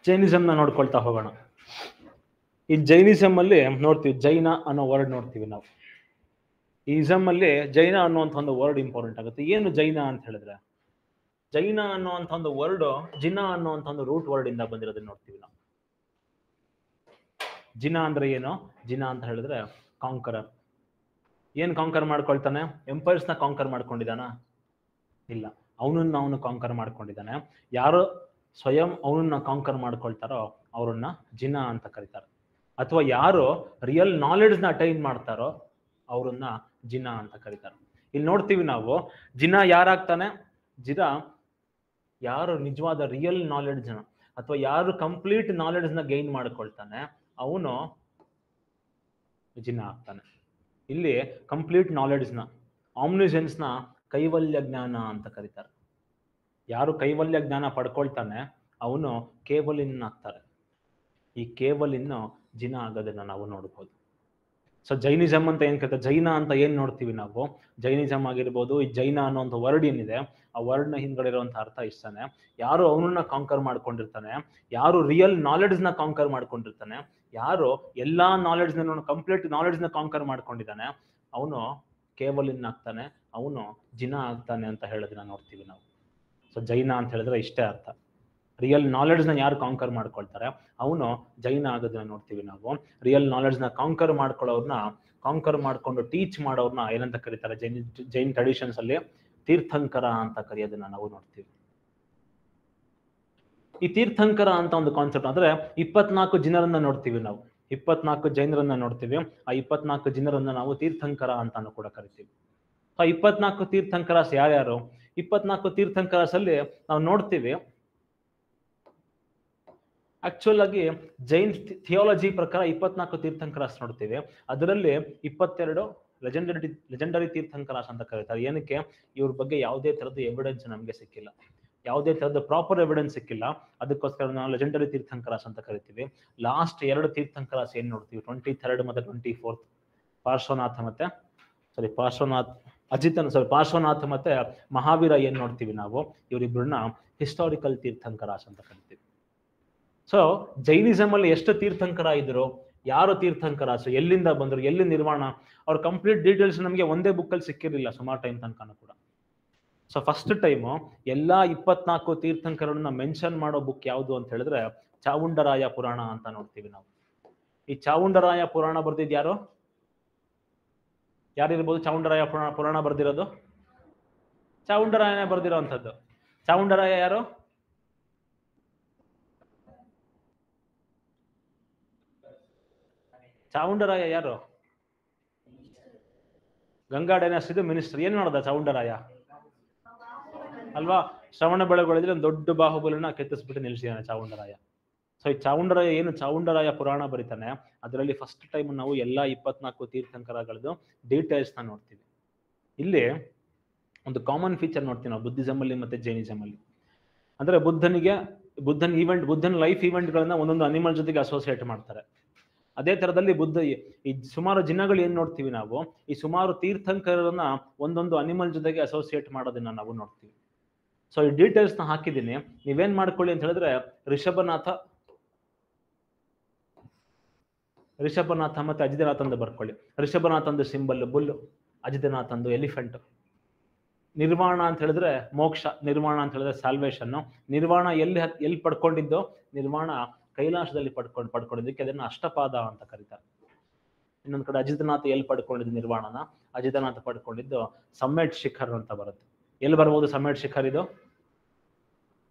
ಜೈನಿಸಮ್ನ ನೋಡ್ಕೊಳ್ತಾ ಹೋಗೋಣ. ಈ ಜೈನಿಸಮ್ ಅಲ್ಲಿ ನೋಡ್ತೀವಿ, ಜೈನ ಅನ್ನೋ ವರ್ಡ್ ನೋಡ್ತೀವಿ ನಾವು. ಈ ಇಸಮ್ ಅಲ್ಲಿ ಜೈನ ಅನ್ನುವಂಥ ಒಂದು ವರ್ಡ್ ಇಂಪಾರ್ಟೆಂಟ್ ಆಗುತ್ತೆ. ಏನು ಜೈನ ಅಂತ ಹೇಳಿದ್ರೆ, ಜೈನ ಅನ್ನುವಂಥ ಒಂದು ವರ್ಡ್ ಜಿನ ಅನ್ನುವಂಥ ಒಂದು ರೂಟ್ ವರ್ಡ್ ಇಂದ ಬಂದಿರೋದನ್ನ ನೋಡ್ತೀವಿ ನಾವು. ಜಿನ ಅಂದ್ರೆ ಏನು? ಜಿನ ಅಂತ ಹೇಳಿದ್ರೆ ಕಾಂಕರರ್. ಏನ್ ಕಾಂಕರ್ ಮಾಡ್ಕೊಳ್ತಾನೆ? ಎಂಪೈರ್ಸ್ ನ ಕಾಂಕರ್ ಮಾಡ್ಕೊಂಡಿದ್ದಾನ? ಇಲ್ಲ, ಅವನು ಕಾಂಕರ್ ಮಾಡ್ಕೊಂಡಿದ್ದಾನೆ. ಯಾರು ಸ್ವಯಂ ಅವನನ್ನ ಕಾಂಕರ್ ಮಾಡ್ಕೊಳ್ತಾರೋ ಅವ್ರನ್ನ ಜಿನ ಅಂತ ಕರೀತಾರೆ. ಅಥವಾ ಯಾರು ರಿಯಲ್ ನಾಲೆಡ್ಜ್ ನ ಅಟೈನ್ ಮಾಡ್ತಾರೋ ಅವ್ರನ್ನ ಜಿನ ಅಂತ ಕರೀತಾರೆ. ಇಲ್ಲಿ ನೋಡ್ತೀವಿ ನಾವು, ಜಿನ ಯಾರಾಗ್ತಾನೆ? ಜಿನ ಯಾರು ನಿಜವಾದ ರಿಯಲ್ ನಾಲೆಡ್ಜ್ ನ ಅಥವಾ ಯಾರು ಕಂಪ್ಲೀಟ್ ನಾಲೆಡ್ಜ್ ನ ಗೈನ್ ಮಾಡ್ಕೊಳ್ತಾನೆ ಅವನು ಜಿನ ಆಗ್ತಾನೆ. ಇಲ್ಲಿ ಕಂಪ್ಲೀಟ್ ನಾಲೆಡ್ಜ್ ನ, ಆಮ್ನಿಸೆನ್ಸ್ ನ ಕೈವಲ್ಯ ಜ್ಞಾನ ಅಂತ ಕರೀತಾರೆ. ಯಾರು ಕೈವಲ್ಯ ಜ್ಞಾನ ಪಡ್ಕೊಳ್ತಾನೆ ಅವನು ಕೇವಲಿನ್ ಆಗ್ತಾರೆ. ಈ ಕೇವಲಿನ್ನು ಜಿನ ಆಗೋದನ್ನ ನಾವು ನೋಡ್ಬೋದು. ಸೊ ಜೈನಿಸಮ್ ಅಂತ ಏನ್ ಕರೀತಾರೆ, ಜೈನ ಅಂತ ಏನ್ ನೋಡ್ತೀವಿ ನಾವು, ಜೈನಿಸಮ್ ಆಗಿರ್ಬೋದು, ಈ ಜೈನ ಅನ್ನೋಂಥ ವರ್ಡ್ ಏನಿದೆ ಆ ವರ್ಡ್ ನ ಹಿಂದ್ಗಡೆ ಇರುವಂತ ಅರ್ಥ ಇಷ್ಟಾನೆ. ಯಾರು ಅವನನ್ನ ಕಾಂಕರ್ ಮಾಡ್ಕೊಂಡಿರ್ತಾನೆ, ಯಾರು ರಿಯಲ್ ನಾಲೆಡ್ಜ್ ನ ಕಾಂಕರ್ ಮಾಡ್ಕೊಂಡಿರ್ತಾನೆ, ಯಾರು ಎಲ್ಲಾ ನಾಲೆಡ್ಜ್ ನ ಕಂಪ್ಲೀಟ್ ನಾಲೆಡ್ಜ್ ನ ಕಾಂಕರ್ ಮಾಡ್ಕೊಂಡಿದ್ದಾನೆ ಅವನು ಕೇವಲಿನ್ ಆಗ್ತಾನೆ, ಅವನು ಜಿನ ಆಗ್ತಾನೆ ಅಂತ ಹೇಳೋದನ್ನ ನೋಡ್ತೀವಿ ನಾವು. ಸೊ ಜೈನ ಅಂತ ಹೇಳಿದ್ರೆ ಇಷ್ಟೇ ಅರ್ಥ. ರಿಯಲ್ ನಾಲೆಡ್ಜ್ ನ ಯಾರು ಕಾಂಕರ್ ಮಾಡ್ಕೊಳ್ತಾರೆ ಅವನು ಜೈನ ಆಗೋದನ್ನ ನೋಡ್ತೀವಿ ನಾವು. ರಿಯಲ್ ನಾಲೆಡ್ಜ್ ನ ಕಾಂಕರ್ ಮಾಡ್ಕೊಳ್ಳೋರ್ನ, ಕಾಂಕರ್ ಮಾಡ್ಕೊಂಡು ಟೀಚ್ ಮಾಡೋರ್ನ ಏನಂತ ಕರೀತಾರೆ? ಜೈನ್ ಟ್ರೆಡಿಷನ್ಸ್ ಅಲ್ಲಿ ತೀರ್ಥಂಕರ ಅಂತ ಕರೆಯೋದನ್ನ ನಾವು ನೋಡ್ತೀವಿ. ಈ ತೀರ್ಥಂಕರ ಅಂತ ಒಂದು ಕಾನ್ಸೆಪ್ಟ್ ಅಂದ್ರೆ 24 ಜಿನರನ್ನ ನೋಡ್ತೀವಿ ನಾವು, 24 ಜೈನರನ್ನ ನೋಡ್ತೀವಿ. ಆ 24 ಜಿನರನ್ನ ನಾವು ತೀರ್ಥಂಕರ ಅಂತಾನು ಕೂಡ ಕರಿತೀವಿ. ಆ 24 ತೀರ್ಥಂಕರಾಸ್ ಯಾರ್ಯಾರು? 24 ತೀರ್ಥಂಕರಾಸ್ ಅಲ್ಲಿ ನಾವು ನೋಡ್ತೀವಿ, ಆಕ್ಚುಲ್ ಆಗಿ ಜೈನ್ ಥಿಯಾಲಜಿ ಪ್ರಕಾರ 24 ತೀರ್ಥಂಕರಾಸ್ ನೋಡ್ತೀವಿ. ಅದರಲ್ಲಿ 22 ಲೆಜೆಂಡರಿ ತೀರ್ಥಂಕರಾಸ್ ಅಂತ ಕರೀತಾರೆ. ಏನಕ್ಕೆ? ಇವ್ರ ಬಗ್ಗೆ ಯಾವುದೇ ತರದ ಎವಿಡೆನ್ಸ್ ನಮಗೆ ಸಿಕ್ಕಿಲ್ಲ, ಯಾವುದೇ ತರದ ಪ್ರಾಪರ್ ಎವಿಡೆನ್ಸ್ ಸಿಕ್ಕಿಲ್ಲ. ಅದಕ್ಕೋಸ್ಕರ ನಾವು ಲೆಜೆಂಡರಿ ತೀರ್ಥಂಕರಾಸ್ ಅಂತ ಕರಿತೀವಿ. ಲಾಸ್ಟ್ 2 ತೀರ್ಥಂಕರಾಸ್ ಏನ್ ನೋಡ್ತೀವಿ, 23rd ಮತ್ತೆ 24th, ಪಾರ್ಶ್ವನಾಥ ಮತ್ತೆ ಪಾರ್ಶ್ವನಾಥ ಮತ್ತೆ ಮಹಾವೀರ ಏನ್ ನೋಡ್ತೀವಿ ನಾವು, ಇವರಿಬ್ಬರನ್ನ ಹಿಸ್ಟಾರಿಕಲ್ ತೀರ್ಥಂಕರಾಸ್ ಅಂತ ಕರಿತೀವಿ. ಸೊ ಜೈನಿಸಮ್ ಅಲ್ಲಿ ಎಷ್ಟು ತೀರ್ಥಂಕರ ಇದ್ರು, ಯಾರು ತೀರ್ಥಂಕರಾಸು, ಎಲ್ಲಿಂದ ಬಂದ್ರು, ಎಲ್ಲಿ ನಿರ್ಮಾಣ, ಅವ್ರ ಕಂಪ್ಲೀಟ್ ಡೀಟೇಲ್ಸ್ ನಮಗೆ ಒಂದೇ ಬುಕ್ ಅಲ್ಲಿ ಸಿಕ್ಕಿರಲಿಲ್ಲ ಸುಮಾರು ಟೈಮ್ ತನಕ ಕೂಡ. ಸೊ ಫಸ್ಟ್ ಟೈಮ್ ಎಲ್ಲಾ 24 ತೀರ್ಥಂಕರನ್ನ ಮೆನ್ಷನ್ ಮಾಡೋ ಬುಕ್ ಯಾವುದು ಅಂತ ಹೇಳಿದ್ರೆ ಚಾವುಂಡರಾಯ ಪುರಾಣ ಅಂತ ನೋಡ್ತೀವಿ ನಾವು. ಈ ಚಾವುಂಡರಾಯ ಪುರಾಣ ಬರ್ದಿದ್ ಯಾರಿರ್ಬೋದು? ಚಾವುಂಡರಾಯ ಪುರಾಣ ಬರ್ದಿರೋದು ಚಾವುಂಡರಾಯನೇ ಬರ್ದಿರೋ ಅಂಥದ್ದು. ಚಾವುಂಡರಾಯ ಯಾರು? ಚಾವುಂಡರಾಯ ಯಾರು? ಗಂಗಾ ಡೈನಾಸ್ಟಿದು ಮಿನಿಸ್ಟರ್. ಏನ್ ಮಾಡ್ದ ಚಾವುಂಡರಾಯ ಅಲ್ವಾ? ಶ್ರವಣ ಬೆಳಗೊಳದಲ್ಲಿ ಒಂದು ದೊಡ್ಡ ಬಾಹುಬಲಿನ ಕೆತ್ತಿಸ್ಬಿಟ್ಟು ನಿಲ್ಸಿದಾನೆ ಚಾವುಂಡರಾಯ. ಸೊ ಈ ಚಾವುಂಡರಾಯ ಏನು ಚಾವುಂಡರಾಯ ಪುರಾಣ ಬರೀತಾನೆ, ಅದರಲ್ಲಿ ಫಸ್ಟ್ ಟೈಮ್ ನಾವು ಎಲ್ಲಾ 24 ತೀರ್ಥಂಕರಗಳದ್ದು ಡೀಟೇಲ್ಸ್ ನ ನೋಡ್ತೀವಿ. ಇಲ್ಲಿ ಒಂದು ಕಾಮನ್ ಫೀಚರ್ ನೋಡ್ತೀವಿ ನಾವು ಬುದ್ಧಿಸಮ್ ಅಲ್ಲಿ ಮತ್ತೆ ಜೈನಿಸಮ್ ಅಲ್ಲಿ. ಅಂದ್ರೆ ಬುದ್ಧನ ಲೈಫ್ ಈವೆಂಟ್ ಗಳನ್ನ ಒಂದೊಂದು ಅನಿಮಲ್ ಜೊತೆಗೆ ಅಸೋಸಿಯೇಟ್ ಮಾಡ್ತಾರೆ. ಅದೇ ತರದಲ್ಲಿ ಈ ಸುಮಾರು ಜಿನಗಳು ಏನ್ ನೋಡ್ತೀವಿ ನಾವು, ಈ ಸುಮಾರು ತೀರ್ಥಂಕರನ್ನ ಒಂದೊಂದು ಅನಿಮಲ್ ಜೊತೆಗೆ ಅಸೋಸಿಯೇಟ್ ಮಾಡೋದನ್ನ ನಾವು ನೋಡ್ತೀವಿ. ಸೊ ಈ ಡೀಟೇಲ್ಸ್ ನ ಹಾಕಿದ್ದೀನಿ, ನೀವೇನ್ ಮಾಡ್ಕೊಳ್ಳಿ ಅಂತ ಹೇಳಿದ್ರೆ ರಿಷಭನಾಥ ಮತ್ತೆ ಅಜಿತನಾಥ್ ಅಂತ ಬರ್ಕೊಳ್ಳಿ. ರಿಷಭನಾಥ್ ಒಂದು ಸಿಂಬಲ್ ಬುಲ್, ಅಜಿತನಾಥ್ ಒಂದು ಎಲಿಫೆಂಟ್. ನಿರ್ವಾಣ ಅಂತ ಹೇಳಿದ್ರೆ ಮೋಕ್ಷ, ನಿರ್ವಾಣ ಅಂತ ಹೇಳಿದ್ರೆ ಸಾಲ್ವೇಷನ್. ನಿರ್ವಾಣ ಎಲ್ಲಿ ಪಡ್ಕೊಂಡಿದ್ದು? ನಿರ್ವಾಣ ಕೈಲಾಸದಲ್ಲಿ ಪಡ್ಕೊಂಡಿದ್ದಕ್ಕೆ ಅದನ್ನ ಅಷ್ಟಪಾದ ಅಂತ ಕರೀತಾರೆ. ಇನ್ನೊಂದ್ ಕಡೆ ಅಜಿತನಾಥ ಎಲ್ಲಿ ಪಡ್ಕೊಂಡಿದ್ದು ನಿರ್ವಾಣನ? ಅಜಿತನಾಥ ಪಡ್ಕೊಂಡಿದ್ದು ಸಮ್ಮೇಟ್ ಶಿಖರ್ ಅಂತ ಬರುತ್ತೆ. ಎಲ್ಲಿ ಬರ್ಬೋದು ಸಮ್ಮೇಟ್ ಶಿಖರ್? ಇದು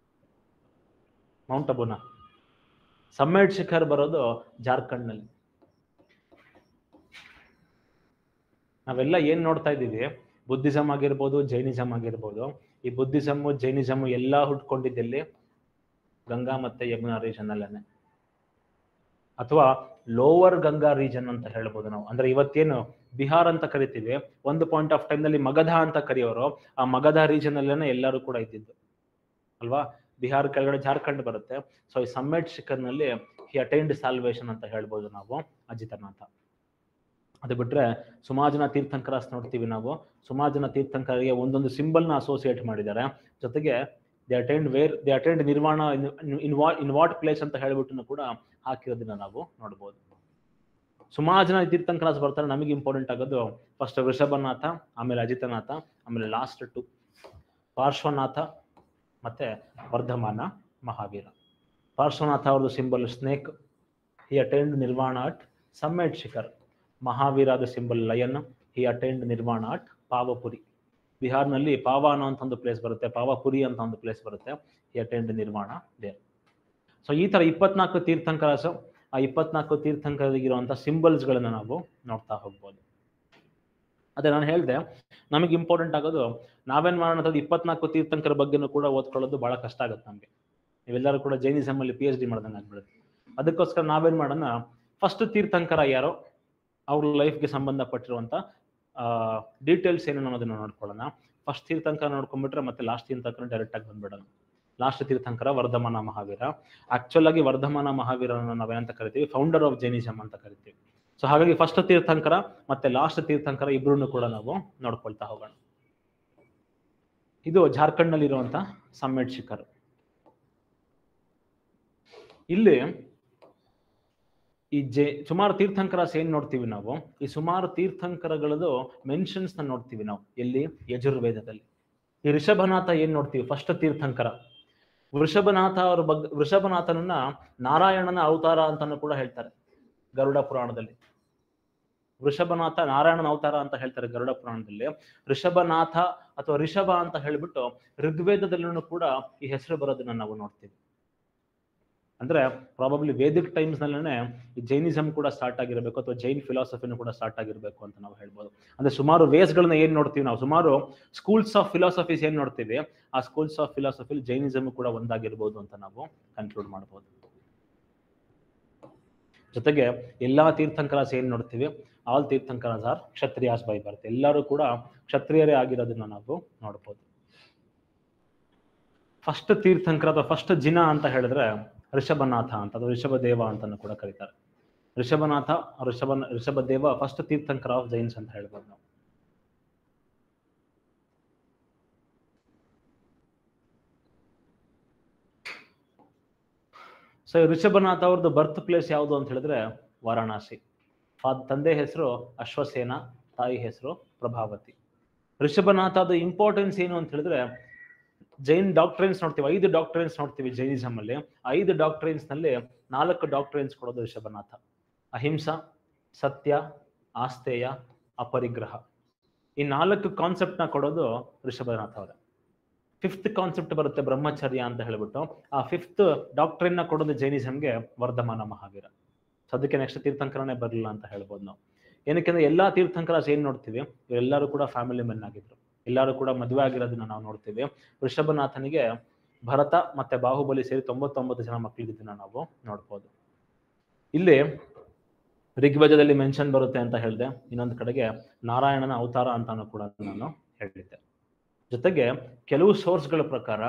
ಮೌಂಟ್ ಅಬುನಾ. ಸಮ್ಮೇಟ್ ಶಿಖರ್ ಬರೋದು ಜಾರ್ಖಂಡ್ ನಲ್ಲಿ. ನಾವೆಲ್ಲ ಏನ್ ನೋಡ್ತಾ ಇದ್ದೀವಿ, ಬುದ್ಧಿಸಮ್ ಆಗಿರ್ಬೋದು, ಜೈನಿಸಮ್ ಆಗಿರ್ಬೋದು, ಈ ಬುದ್ಧಿಸಮ್ ಜೈನಿಸಮ್ ಎಲ್ಲಾ ಹುಟ್ಕೊಂಡಿದ್ದೆಲ್ಲಿ? ಗಂಗಾ ಮತ್ತೆ ಯಮುನಾ ರೀಜನ್ ಅಲ್ಲೇನೆ, ಅಥವಾ ಲೋವರ್ ಗಂಗಾ ರೀಜನ್ ಅಂತ ಹೇಳ್ಬೋದು ನಾವು. ಅಂದ್ರೆ ಇವತ್ತೇನು ಬಿಹಾರ್ ಅಂತ ಕರಿತೀವಿ, ಒಂದು ಪಾಯಿಂಟ್ ಆಫ್ ಟೈಮ್ ನಲ್ಲಿ ಮಗಧ ಅಂತ ಕರೆಯೋರು, ಆ ಮಗಧ ರೀಜನ್ ಅಲ್ಲೇನೆ ಎಲ್ಲರೂ ಕೂಡ ಇದ್ದಿದ್ದು ಅಲ್ವಾ? ಬಿಹಾರ್ ಕೆಳಗಡೆ ಜಾರ್ಖಂಡ್ ಬರುತ್ತೆ. ಸೊ ಈ ಸಮ್ಮೇಟ್ ಶಿಖರ್ ನಲ್ಲಿ ಹಿ ಅಟೈನ್ಡ್ ಸಾಲ್ವೇಷನ್ ಅಂತ ಹೇಳ್ಬೋದು ನಾವು ಅಜಿತನಾಥ. ಅದು ಬಿಟ್ರೆ ಸುಮಾರು ಜನ ತೀರ್ಥಂಕರಾಸ್ ನೋಡ್ತೀವಿ ನಾವು. ಸುಮಾರು ಜನ ತೀರ್ಥಂಕರಿಗೆ ಒಂದೊಂದು ಸಿಂಬಲ್ ನ ಅಸೋಸಿಯೇಟ್ ಮಾಡಿದ್ದಾರೆ. ಜೊತೆಗೆ they attained nirvana in what place ಅಂತ ಹೇಳ್ಬಿಟ್ಟು ಕೂಡ ಹಾಕಿರೋದನ್ನ ನಾವು ನೋಡ್ಬೋದು. ಸುಮಾರು ಜನ ತೀರ್ಥಂಕರಾಸ್ ಬರ್ತಾರೆ. ನಮಗೆ ಇಂಪಾರ್ಟೆಂಟ್ ಆಗೋದು ಫಸ್ಟ್ ವೃಷಭನಾಥ, ಆಮೇಲೆ ಅಜಿತನಾಥ, ಆಮೇಲೆ ಲಾಸ್ಟ್ 2 ಪಾರ್ಶ್ವನಾಥ ಮತ್ತೆ ವರ್ಧಮಾನ ಮಹಾವೀರ. ಪಾರ್ಶ್ವನಾಥ ಅವ್ರದ್ದು symbol snake, he attained nirvana at Sammed Shikhar. ಮಹಾವೀರದ symbol lion, he attained nirvana at Pavapuri. ಬಿಹಾರ್ನಲ್ಲಿ ಪಾವ ಅನ್ನೋ ಅಂತ ಒಂದು ಪ್ಲೇಸ್ ಬರುತ್ತೆ, ಪಾವಪುರಿ ಅಂತ ಒಂದು ಪ್ಲೇಸ್ ಬರುತ್ತೆ. ಹಿ ಅಟೆಂಡ್ ನಿರ್ವಾಣ ದೇರ್. ಸೊ ಈ ತರ 24 ತೀರ್ಥಂಕರಾಸು, ಆ 24 ತೀರ್ಥಂಕರಿಗಿರುವಂಥ ಸಿಂಬಲ್ಸ್ಗಳನ್ನ ನಾವು ನೋಡ್ತಾ ಹೋಗ್ಬೋದು. ಅದೇ ನಾನು ಹೇಳಿದೆ, ನಮಗೆ ಇಂಪಾರ್ಟೆಂಟ್ ಆಗೋದು ನಾವೇನ್ ಮಾಡೋಣ ಅಂತದ್ದು 24 ತೀರ್ಥಂಕರ ಬಗ್ಗೆನೂ ಕೂಡ ಓದ್ಕೊಳ್ಳೋದು ಬಹಳ ಕಷ್ಟ ಆಗುತ್ತೆ ನಮಗೆ. ನೀವೆಲ್ಲರೂ ಕೂಡ ಜೈನಿಸಮ್ ಅಲ್ಲಿ PhD ಮಾಡ್ದಂಗೆ ಆಗ್ಬಿಡುತ್ತೆ. ಅದಕ್ಕೋಸ್ಕರ ನಾವೇನ್ ಮಾಡೋಣ, ಫಸ್ಟ್ ತೀರ್ಥಂಕರ ಯಾರೋ ಅವ್ರ ಲೈಫ್ಗೆ ಸಂಬಂಧಪಟ್ಟಿರುವಂಥ ಡೀಟೇಲ್ಸ್ ಏನು ಅನ್ನೋದನ್ನ ನೋಡ್ಕೊಳ್ಳೋಣ. ಫಸ್ಟ್ ತೀರ್ಥಂಕರ ನೋಡ್ಕೊಂಡ್ಬಿಟ್ರೆ ಮತ್ತೆ ಲಾಸ್ಟ್ ತೀರ್ಥಂಕರ ಡೈರೆಕ್ಟ್ ಆಗಿ ಬಂದ್ಬಿಡೋಣ. ಲಾಸ್ಟ್ ತೀರ್ಥಂಕರ ವರ್ಧಮಾನ ಮಹಾವೀರ. ಆಕ್ಚುಲ್ ಆಗಿ ವರ್ಧಮಾನ ಮಹಾವೀರನ ನಾವೇನಂತ ಕರಿತೀವಿ, ಫೌಂಡರ್ ಆಫ್ ಜೈನಿಸಮ್ ಅಂತ ಕರಿತೀವಿ. ಸೊ ಹಾಗಾಗಿ ಫಸ್ಟ್ ತೀರ್ಥಂಕರ ಮತ್ತೆ ಲಾಸ್ಟ್ ತೀರ್ಥಂಕರ ಇಬ್ರನ್ನು ಕೂಡ ನಾವು ನೋಡ್ಕೊಳ್ತಾ ಹೋಗೋಣ. ಇದು ಜಾರ್ಖಂಡ್ ನಲ್ಲಿ ಇರುವಂತ ಸಮ್ಮೇಟ್ ಶಿಖರ್. ಇಲ್ಲಿ ಈ ಸುಮಾರು ತೀರ್ಥಂಕರಾಸ್ ಏನ್ ನೋಡ್ತೀವಿ ನಾವು, ಈ ಸುಮಾರು ತೀರ್ಥಂಕರಗಳದು ಮೆನ್ಷನ್ಸ್ ನ ನೋಡ್ತೀವಿ ನಾವು ಎಲ್ಲಿ, ಯಜುರ್ವೇದದಲ್ಲಿ. ಈ ಋಷಭನಾಥ ಏನ್ ನೋಡ್ತೀವಿ, ಫಸ್ಟ್ ತೀರ್ಥಂಕರ. ವೃಷಭನಾಥ ಅವ್ರ ಬಗ್ಗೆ, ವೃಷಭನಾಥನನ್ನ ನಾರಾಯಣನ ಅವತಾರ ಅಂತಾನು ಕೂಡ ಹೇಳ್ತಾರೆ ಗರುಡ ಪುರಾಣದಲ್ಲಿ. ವೃಷಭನಾಥ ನಾರಾಯಣನ ಅವತಾರ ಅಂತ ಹೇಳ್ತಾರೆ ಗರುಡ ಪುರಾಣದಲ್ಲಿ. ಋಷಭನಾಥ ಅಥವಾ ರಿಷಭ ಅಂತ ಹೇಳ್ಬಿಟ್ಟು ಋಗ್ವೇದದಲ್ಲೂ ಕೂಡ ಈ ಹೆಸರು ಬರೋದನ್ನ ನಾವು ನೋಡ್ತೀವಿ. ಅಂದ್ರೆ ಪ್ರಾಬಬ್ಲಿ ವೇದಿಕ್ ಟೈಮ್ಸ್ ನಲ್ಲೇ ಈ ಜೈನಿಸಮ್ ಕೂಡ ಸ್ಟಾರ್ಟ್ ಆಗಿರಬೇಕು, ಅಥವಾ ಜೈನ್ ಫಿಲಾಸಫಿನೂ ಕೂಡ ಸ್ಟಾರ್ಟ್ ಆಗಿರ್ಬೇಕು ಅಂತ ನಾವು ಹೇಳ್ಬೋದು. ಅಂದ್ರೆ ಸುಮಾರು ವೇಸ್ಗಳನ್ನ ಏನ್ ನೋಡ್ತೀವಿ ನಾವು, ಸುಮಾರು ಸ್ಕೂಲ್ಸ್ ಆಫ್ ಫಿಲಾಸಫೀಸ್ ಏನ್ ನೋಡ್ತೀವಿ, ಆ ಸ್ಕೂಲ್ಸ್ ಆಫ್ ಫಿಲಾಸಫಿ ಜೈನಿಸಮ್ ಕೂಡ ಒಂದಾಗಿರ್ಬೋದು ಅಂತ ನಾವು ಕನ್ಕ್ಲೂಡ್ ಮಾಡ್ಬೋದು. ಜೊತೆಗೆ ಎಲ್ಲಾ ತೀರ್ಥಂಕರಾಸ್ ಏನ್ ನೋಡ್ತೀವಿ, all Tirthankaras R ಕ್ಷತ್ರಿಯಾಸ್ by birth. ಎಲ್ಲರೂ ಕೂಡ ಕ್ಷತ್ರಿಯರೇ ಆಗಿರೋದನ್ನ ನಾವು ನೋಡ್ಬೋದು. ಫಸ್ಟ್ ತೀರ್ಥಂಕರ ಅಥವಾ ಫಸ್ಟ್ ಜಿನ ಅಂತ ಹೇಳಿದ್ರೆ ಋಷಭನಾಥ ಅಂತ, ಅಥವಾ ಋಷಭದೇವ ಅಂತಾನು ಕೂಡ ಕರೀತಾರೆ. Rishabhanatha, Rishabhadeva first tirthankara of Jains ಅಂತ ಹೇಳ್ಬೋದು ನಾವು. ಸೊ ಋಷಭನಾಥ ಅವ್ರದ್ದು ಬರ್ತ್ ಪ್ಲೇಸ್ ಯಾವುದು ಅಂತ ಹೇಳಿದ್ರೆ ವಾರಾಣಸಿ. ತಂದೆ ಹೆಸರು ಅಶ್ವಸೇನ, ತಾಯಿ ಹೆಸರು ಪ್ರಭಾವತಿ. ಋಷಭನಾಥದ ಇಂಪಾರ್ಟೆನ್ಸ್ ಏನು ಅಂತ ಹೇಳಿದ್ರೆ, ಜೈನ್ ಡಾಕ್ಟ್ರೈನ್ಸ್ ನೋಡ್ತೀವಿ, 5 ಡಾಕ್ಟ್ರೈನ್ಸ್ ನೋಡ್ತೀವಿ ಜೈನಿಸಮ್ ಅಲ್ಲಿ. 5 ಡಾಕ್ಟ್ರೈನ್ಸ್ ನಲ್ಲಿ 4 ಡಾಕ್ಟ್ರೈನ್ಸ್ ಕೊಡೋದು ಋಷಭನಾಥ. ಅಹಿಂಸಾ, ಸತ್ಯ, ಆಸ್ತೇಯ, ಅಪರಿಗ್ರಹ. ಈ 4 ಕಾನ್ಸೆಪ್ಟ್ ನ ಕೊಡೋದು ಋಷಭನಾಥ ಅವರೇ. 5th ಕಾನ್ಸೆಪ್ಟ್ ಬರುತ್ತೆ ಬ್ರಹ್ಮಚರ್ಯ ಅಂತ ಹೇಳ್ಬಿಟ್ಟು, ಆ 5th ಡಾಕ್ಟ್ರೈನ್ ನ ಕೊಡೋದು ಜೈನಿಸಮ್ಗೆ ವರ್ಧಮಾನ ಮಹಾವೀರ. ಸೊ ಅದಕ್ಕೆ ನೆಕ್ಸ್ಟ್ ತೀರ್ಥಂಕರನೇ ಬರಲಿಲ್ಲ ಅಂತ ಹೇಳ್ಬೋದು ನಾವು. ಏನಕ್ಕೆಂದ್ರೆ ಎಲ್ಲಾ ತೀರ್ಥಂಕರಾಸ್ ಏನ್ ನೋಡ್ತೀವಿ, ಇವರೆಲ್ಲರೂ ಕೂಡ ಫ್ಯಾಮಿಲಿ ಮೆನ್ ಆಗಿದ್ರು, ಎಲ್ಲರೂ ಕೂಡ ಮದುವೆ ಆಗಿರೋದನ್ನ ನಾವು ನೋಡ್ತೀವಿ. ಋಷಭನಾಥನಿಗೆ ಭರತ ಮತ್ತೆ ಬಾಹುಬಲಿ ಸೇರಿ 99 ಜನ ಮಕ್ಕಳಿದ್ದನ್ನ ನಾವು ನೋಡ್ಬೋದು. ಇಲ್ಲಿ ಋಗ್ವೇದದಲ್ಲಿ ಮೆನ್ಷನ್ ಬರುತ್ತೆ ಅಂತ ಹೇಳಿದೆ, ಇನ್ನೊಂದು ಕಡೆಗೆ ನಾರಾಯಣನ ಅವತಾರ ಅಂತಾನು ಕೂಡ ನಾನು ಹೇಳಿದ್ದೆ. ಜೊತೆಗೆ ಕೆಲವು ಸೋರ್ಸ್ಗಳ ಪ್ರಕಾರ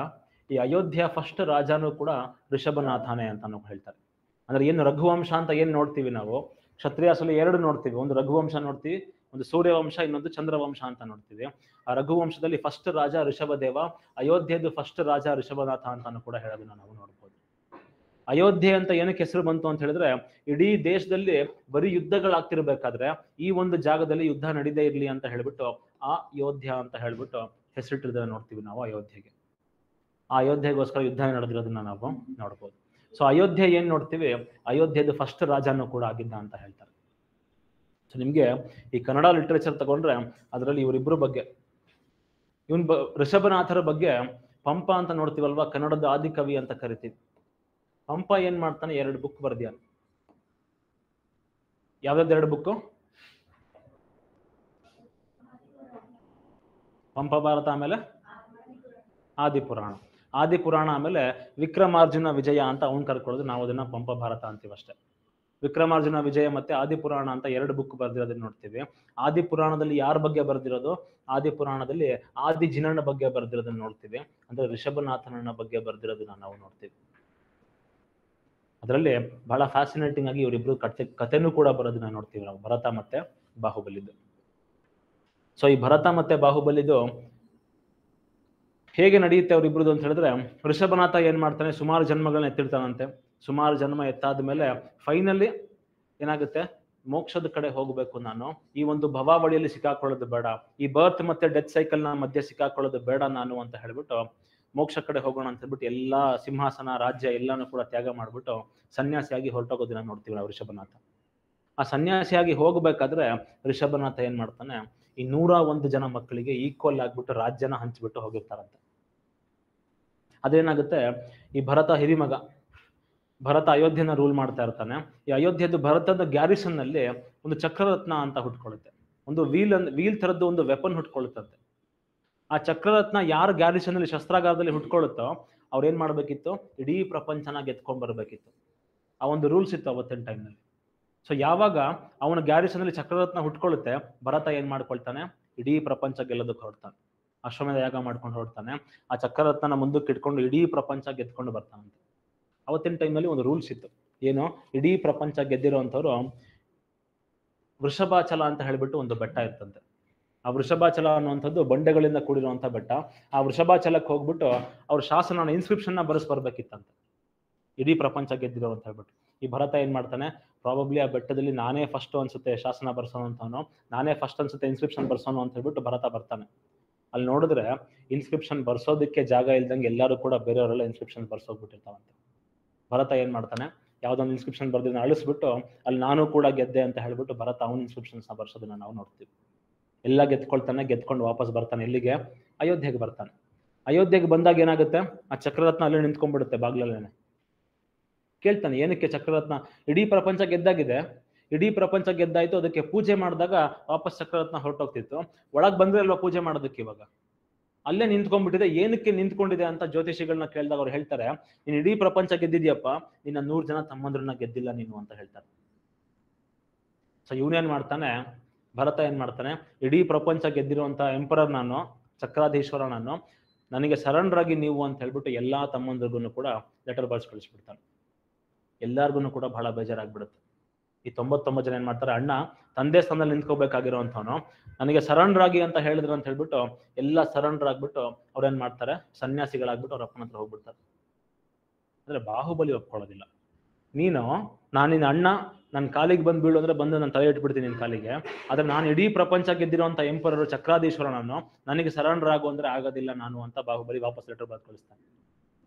ಈ ಅಯೋಧ್ಯ ಫಸ್ಟ್ ರಾಜನೂ ಕೂಡ ಋಷಭನಾಥನೇ ಅಂತಾನು ಹೇಳ್ತಾರೆ. ಅಂದ್ರೆ ಏನು ರಘುವಂಶ ಅಂತ ಏನ್ ನೋಡ್ತೀವಿ ನಾವು, ಕ್ಷತ್ರಿಯಾಸಲ್ಲಿ 2 ನೋಡ್ತೀವಿ, ಒಂದು ರಘುವಂಶ ನೋಡ್ತೀವಿ, ಒಂದು ಸೂರ್ಯವಂಶ, ಇನ್ನೊಂದು ಚಂದ್ರವಂಶ ಅಂತ ನೋಡ್ತೀವಿ. ಆ ರಘುವಂಶದಲ್ಲಿ ಫಸ್ಟ್ ರಾಜ ಋಷಭದೇವ, ಅಯೋಧ್ಯೆದು ಫಸ್ಟ್ ರಾಜ ಋಷಭನಾಥ ಅಂತಾನು ಕೂಡ ಹೇಳೋದನ್ನ ನಾವು ನೋಡ್ಬೋದು. ಅಯೋಧ್ಯೆ ಅಂತ ಏನಕ್ಕೆ ಹೆಸರು ಬಂತು ಅಂತ ಹೇಳಿದ್ರೆ, ಇಡೀ ದೇಶದಲ್ಲಿ ಬರೀ ಯುದ್ಧಗಳಾಗ್ತಿರ್ಬೇಕಾದ್ರೆ ಈ ಒಂದು ಜಾಗದಲ್ಲಿ ಯುದ್ಧ ನಡೀದೇ ಇರ್ಲಿ ಅಂತ ಹೇಳ್ಬಿಟ್ಟು ಆ ಅಯೋಧ್ಯ ಅಂತ ಹೇಳ್ಬಿಟ್ಟು ಹೆಸರಿಟ್ಟಿರೋದನ್ನ ನೋಡ್ತೀವಿ ನಾವು ಅಯೋಧ್ಯೆಗೆ. ಆ ಅಯೋಧ್ಯೆಗೋಸ್ಕರ ಯುದ್ಧ ನಡೆದಿರೋದನ್ನ ನಾವು ನೋಡ್ಬೋದು. ಸೊ ಅಯೋಧ್ಯೆ ಏನ್ ನೋಡ್ತೀವಿ, ಅಯೋಧ್ಯೆದು ಫಸ್ಟ್ ರಾಜನೂ ಕೂಡ ಆಗಿದ್ದ ಅಂತ ಹೇಳ್ತಾರೆ. ಸೊ ನಿಮ್ಗೆ ಈ ಕನ್ನಡ ಲಿಟ್ರೇಚರ್ ತಗೊಂಡ್ರೆ ಅದರಲ್ಲಿ ಇವರಿಬ್ರು ಬಗ್ಗೆ, ಋಷಭನಾಥರ ಬಗ್ಗೆ ಪಂಪ ಅಂತ ನೋಡ್ತೀವಲ್ವಾ, ಕನ್ನಡದ ಆದಿಕವಿ ಅಂತ ಕರಿತೀವಿ. ಪಂಪ ಏನ್ ಮಾಡ್ತಾನೆ, 2 ಬುಕ್ ಬರ್ದಿಯಾನ. ಯಾವ್ಯಾವ್ದು 2 ಬುಕ್? ಪಂಪ ಭಾರತ, ಆಮೇಲೆ ಆದಿಪುರಾಣ. ಆದಿಪುರಾಣ ಆಮೇಲೆ ವಿಕ್ರಮಾರ್ಜುನ ವಿಜಯ ಅಂತ ಅವ್ನು ಕರ್ಕೊಳ್ಳೋದು, ನಾವು ಅದನ್ನ ಪಂಪ ಭಾರತ ಅಂತೀವಿ ಅಷ್ಟೇ. ವಿಕ್ರಮಾರ್ಜುನ ವಿಜಯ ಮತ್ತೆ ಆದಿಪುರಾಣ ಅಂತ 2 ಬುಕ್ ಬರ್ದಿರೋದನ್ನ ನೋಡ್ತೀವಿ. ಆದಿಪುರಾಣದಲ್ಲಿ ಯಾರ ಬಗ್ಗೆ ಬರ್ದಿರೋದು, ಆದಿಪುರಾಣದಲ್ಲಿ ಆದಿ ಜಿನನ ಬಗ್ಗೆ ಬರ್ದಿರೋದನ್ನ ನೋಡ್ತೀವಿ. ಅಂದ್ರೆ ಋಷಭನಾಥನ ಬಗ್ಗೆ ಬರ್ದಿರೋದನ್ನ ನಾವು ನೋಡ್ತೀವಿ. ಅದರಲ್ಲಿ ಬಹಳ ಫ್ಯಾಸಿನೇಟಿಂಗ್ ಆಗಿ ಇವರಿಬ್ರು ಕಥೆನೂ ಕೂಡ ಬರೋದನ್ನ ನೋಡ್ತೀವಿ ನಾವು, ಭರತ ಮತ್ತೆ ಬಾಹುಬಲಿದು. ಸೊ ಈ ಭರತ ಮತ್ತೆ ಬಾಹುಬಲಿದು ಹೇಗೆ ನಡೆಯುತ್ತೆ ಅವರಿಬ್ರದ್ದು ಅಂತ ಹೇಳಿದ್ರೆ, ಋಷಭನಾಥ ಏನ್ ಮಾಡ್ತಾನೆ, ಸುಮಾರು ಜನ್ಮಗಳನ್ನ ಎತ್ತಿರ್ತಾನಂತೆ. ಸುಮಾರು ಜನ್ಮ ಎತ್ತಾದ ಮೇಲೆ ಫೈನಲಿ ಏನಾಗುತ್ತೆ, ಮೋಕ್ಷದ ಕಡೆ ಹೋಗಬೇಕು ನಾನು, ಈ ಒಂದು ಭವಾವಳಿಯಲ್ಲಿ ಸಿಕ್ಕಾಕೊಳ್ಳೋದು ಬೇಡ, ಈ ಬರ್ತ್ ಮತ್ತೆ ಡೆತ್ ಸೈಕಲ್ ನ ಮಧ್ಯೆ ಸಿಕ್ಕಾಕೊಳ್ಳೋದು ಬೇಡ ನಾನು ಅಂತ ಹೇಳ್ಬಿಟ್ಟು ಮೋಕ್ಷ ಕಡೆ ಹೋಗೋಣ ಅಂತ ಹೇಳ್ಬಿಟ್ಟು ಎಲ್ಲಾ ಸಿಂಹಾಸನ ರಾಜ್ಯ ಎಲ್ಲಾನು ಕೂಡ ತ್ಯಾಗ ಮಾಡ್ಬಿಟ್ಟು ಸನ್ಯಾಸಿಯಾಗಿ ಹೊರಟೋಗೋದಿನ ನೋಡ್ತೀವಿ ನಾವು ಋಷಭನಾಥ. ಆ ಸನ್ಯಾಸಿಯಾಗಿ ಹೋಗ್ಬೇಕಾದ್ರೆ ಋಷಭನಾಥ ಏನ್ ಮಾಡ್ತಾನೆ, ಈ 101 ಜನ ಮಕ್ಕಳಿಗೆ ಈಕ್ವಲ್ ಆಗ್ಬಿಟ್ಟು ರಾಜ್ಯನ ಹಂಚ್ಬಿಟ್ಟು ಹೋಗಿರ್ತಾರಂತೆ. ಅದೇನಾಗುತ್ತೆ, ಈ ಭರತ ಹಿರಿಮಗ, ಭರತ ಅಯೋಧ್ಯೆನ ರೂಲ್ ಮಾಡ್ತಾ ಇರ್ತಾನೆ. ಈ ಅಯೋಧ್ಯೆದು ಭರತದ ಗ್ಯಾರಿಸನ್ ನಲ್ಲಿ ಒಂದು ಚಕ್ರರತ್ನ ಅಂತ ಹುಟ್ಕೊಳ್ಳುತ್ತೆ, ಒಂದು ವೀಲ್ ತರದ್ದು ಒಂದು ವೆಪನ್ ಹುಟ್ಕೊಳ್ಳುತ್ತಂತೆ. ಆ ಚಕ್ರರತ್ನ ಯಾರು ಗ್ಯಾರಿಸನ್ ಅಲ್ಲಿ ಶಸ್ತ್ರಾಗಾರದಲ್ಲಿ ಹುಟ್ಕೊಳ್ಳುತ್ತೋ ಅವ್ರು ಏನ್ ಮಾಡ್ಬೇಕಿತ್ತು, ಇಡೀ ಪ್ರಪಂಚನ ಗೆದ್ಕೊಂಡ್ ಬರ್ಬೇಕಿತ್ತು. ಆ ಒಂದು ರೂಲ್ಸ್ ಇತ್ತು ಅವತ್ತಿನ ಟೈಮ್ನಲ್ಲಿ. ಸೊ ಯಾವಾಗ ಅವನ ಗ್ಯಾರಿಸನ್ ಅಲ್ಲಿ ಚಕ್ರರತ್ನ ಹುಟ್ಕೊಳ್ಳುತ್ತೆ, ಭರತ ಏನ್ ಮಾಡ್ಕೊಳ್ತಾನೆ, ಇಡೀ ಪ್ರಪಂಚ ಗೆಲ್ಲೋದಕ್ಕೆ ಹೊರಡ್ತಾನೆ, ಅಶ್ವಮೇಧ ಯಾಗ ಮಾಡ್ಕೊಂಡು ಹೊರಡ್ತಾನೆ. ಆ ಚಕ್ರರತ್ನ ಮುಂದಕ್ಕೆ ಇಟ್ಕೊಂಡು ಇಡೀ ಪ್ರಪಂಚ ಗೆದ್ಕೊಂಡು ಬರ್ತಾನಂತೆ. ಅವತ್ತಿನ ಟೈಮಲ್ಲಿ ಒಂದು ರೂಲ್ಸ್ ಇತ್ತು, ಏನು, ಇಡೀ ಪ್ರಪಂಚ ಗೆದ್ದಿರೋಂಥವ್ರು ವೃಷಭಾಚಲ ಅಂತ ಹೇಳ್ಬಿಟ್ಟು ಒಂದು ಬೆಟ್ಟ ಇರ್ತಂತೆ. ಆ ವೃಷಭಾಚಲ ಅನ್ನುವಂಥದ್ದು ಬಂಡೆಗಳಿಂದ ಕೂಡಿರುವಂಥ ಬೆಟ್ಟ. ಆ ವೃಷಭಾಚಲಕ್ಕೆ ಹೋಗ್ಬಿಟ್ಟು ಅವ್ರ ಶಾಸನ ಇನ್ಸ್ಕ್ರಿಪ್ಷನ್ ನ ಬರ್ಬೇಕಿತ್ತಂತೆ, ಇಡೀ ಪ್ರಪಂಚ ಗೆದ್ದಿರೋ ಅಂತ ಹೇಳ್ಬಿಟ್ಟು. ಈ ಭರತ ಏನ್ ಮಾಡ್ತಾನೆ, ಪ್ರಾಬಬ್ಲಿ ಆ ಬೆಟ್ಟದಲ್ಲಿ ನಾನೇ ಫಸ್ಟ್ ಅನ್ಸುತ್ತೆ ಶಾಸನ ಬರ್ಸೋನು ಅಂತವನು, ನಾನೇ ಫಸ್ಟ್ ಅನ್ಸುತ್ತೆ ಇನ್ಸ್ಕ್ರಿಪ್ಷನ್ ಬರ್ಸೋನು ಅಂತ ಹೇಳ್ಬಿಟ್ಟು ಭರತ ಬರ್ತಾನೆ. ಅಲ್ಲಿ ನೋಡಿದ್ರೆ ಇನ್ಸ್ಕ್ರಿಪ್ಷನ್ ಬರ್ಸೋದಕ್ಕೆ ಜಾಗ ಇಲ್ದಂಗೆ ಎಲ್ಲರೂ ಕೂಡ ಬೇರೆಯವರೆಲ್ಲ ಇನ್ಸ್ಕ್ರಿಪ್ಷನ್ ಬರ್ಸೋಗ್ಬಿಟ್ಟಿರ್ತಾವಂತೆ. ಭರತ ಏನ್ ಮಾಡ್ತಾನೆ, ಯಾವ್ದೊಂದು ಇನ್ಸ್ಕ್ರಿಪ್ಷನ್ ಬರ್ದಿನ ಅಳಿಸ್ಬಿಟ್ಟು ಅಲ್ಲಿ ನಾನು ಕೂಡ ಗೆದ್ದೆ ಅಂತ ಹೇಳ್ಬಿಟ್ಟು ಭರತ ಅವನ ಇನ್ಸ್ಕ್ರಿಪ್ಷನ್ಸ್ ನ ಬರ್ಸೋದನ್ನ ನಾವು ನೋಡ್ತೀವಿ. ಎಲ್ಲ ಗೆದ್ಕೊಳ್ತಾನೆ, ಗೆದ್ಕೊಂಡು ವಾಪಸ್ ಬರ್ತಾನೆ. ಎಲ್ಲಿಗೆ, ಅಯೋಧ್ಯೆಗೆ ಬರ್ತಾನೆ. ಅಯೋಧ್ಯೆಗೆ ಬಂದಾಗ ಏನಾಗುತ್ತೆ, ಆ ಚಕ್ರರತ್ನ ಅಲ್ಲೇ ನಿಂತ್ಕೊಂಡ್ಬಿಡುತ್ತೆ ಬಾಗ್ಲಲ್ಲೇನೆ. ಕೇಳ್ತಾನೆ, ಏನಕ್ಕೆ ಚಕ್ರರತ್ನ, ಇಡೀ ಪ್ರಪಂಚ ಗೆದ್ದಾಗಿದೆ, ಇಡೀ ಪ್ರಪಂಚ ಗೆದ್ದಾಯ್ತು, ಅದಕ್ಕೆ ಪೂಜೆ ಮಾಡಿದಾಗ ವಾಪಸ್ ಚಕ್ರರತ್ನ ಹೊರಟೋಗ್ತಿತ್ತು, ಒಳಗ್ ಬಂದ್ರೆ ಅಲ್ವಾ ಪೂಜೆ ಮಾಡೋದಕ್ಕೆ, ಇವಾಗ ಅಲ್ಲೇ ನಿಂತ್ಕೊಂಡ್ಬಿಟ್ಟಿದೆ, ಏನಕ್ಕೆ ನಿಂತ್ಕೊಂಡಿದೆ ಅಂತ ಜ್ಯೋತಿಷಿಗಳನ್ನ ಕೇಳಿದಾಗ ಅವ್ರು ಹೇಳ್ತಾರೆ, ನೀನ್ ಇಡೀ ಪ್ರಪಂಚ ಗೆದ್ದಿದ್ಯಪ್ಪ, ನಿನ್ನ 100 ಜನ ತಮ್ಮಂದ್ರನ್ನ ಗೆದ್ದಿಲ್ಲ ನೀನು ಅಂತ ಹೇಳ್ತಾರೆ. ಸೊ ಇವನೇನ್ ಮಾಡ್ತಾನೆ, ಭರತ ಏನ್ ಮಾಡ್ತಾನೆ, ಇಡೀ ಪ್ರಪಂಚ ಗೆದ್ದಿರುವಂತ ಎಂಪರರ್ ನಾನು, ಚಕ್ರಾಧೀಶ್ವರ ನಾನು, ನನಗೆ ಸರೆಂಡರ್ ಆಗಿ ನೀವು ಅಂತ ಹೇಳ್ಬಿಟ್ಟು ಎಲ್ಲಾ ತಮ್ಮಂದ್ರಿಗೂ ಕೂಡ ಲೆಟರ್ ಬರ್ಸ್ ಕಳಿಸ್ಬಿಡ್ತಾನೆ. ಎಲ್ಲಾರ್ಗು ಕೂಡ ಬಹಳ ಬೇಜಾರಾಗ್ಬಿಡುತ್ತೆ. ಈ 99 ಜನ ಏನ್ ಮಾಡ್ತಾರೆ, ಅಣ್ಣ ತಂದೆ ಸ್ಥಾನದಲ್ಲಿ ನಿಂತ್ಕೋಬೇಕಾಗಿರೋಂಥವನು ನನಗೆ ಸರೆಂಡರ್ ಆಗಿ ಅಂತ ಹೇಳಿದ್ರು ಅಂತ ಹೇಳ್ಬಿಟ್ಟು ಎಲ್ಲ ಸರೆಂಡರ್ ಆಗ್ಬಿಟ್ಟು ಅವ್ರೇನ್ ಮಾಡ್ತಾರೆ, ಸನ್ಯಾಸಿಗಳಾಗ್ಬಿಟ್ಟು ಅವ್ರ ಅಪ್ಪನ ಹತ್ರ ಹೋಗ್ಬಿಡ್ತಾರೆ. ಅಂದ್ರೆ ಬಾಹುಬಲಿ ಒಪ್ಕೊಳ್ಳೋದಿಲ್ಲ, ನಾನು ನಿನ್ನ ಅಣ್ಣ ನನ್ನ ಕಾಲಿಗೆ ಬಂದು ಬೀಳು ಅಂದ್ರೆ ಬಂದು ನಾನು ತಲೆ ಇಟ್ಬಿಡ್ತೀನಿ ನಿನ್ನ ಕಾಲಿಗೆ, ಆದ್ರೆ ನಾನು ಇಡೀ ಪ್ರಪಂಚ ಗೆದ್ದಿರೋಂಥ ಎಂಪರರು ಚಕ್ರಾಧೀಶ್ವರ ನಾನು, ನನಗೆ ಸರೆಂಡರ್ ಆಗು ಅಂದ್ರೆ ಆಗೋದಿಲ್ಲ ನಾನು ಅಂತ ಬಾಹುಬಲಿ ವಾಪಸ್ ಲೆಟರ್ ಬರ್ದು ಕಳಿಸ್ತಾನೆ.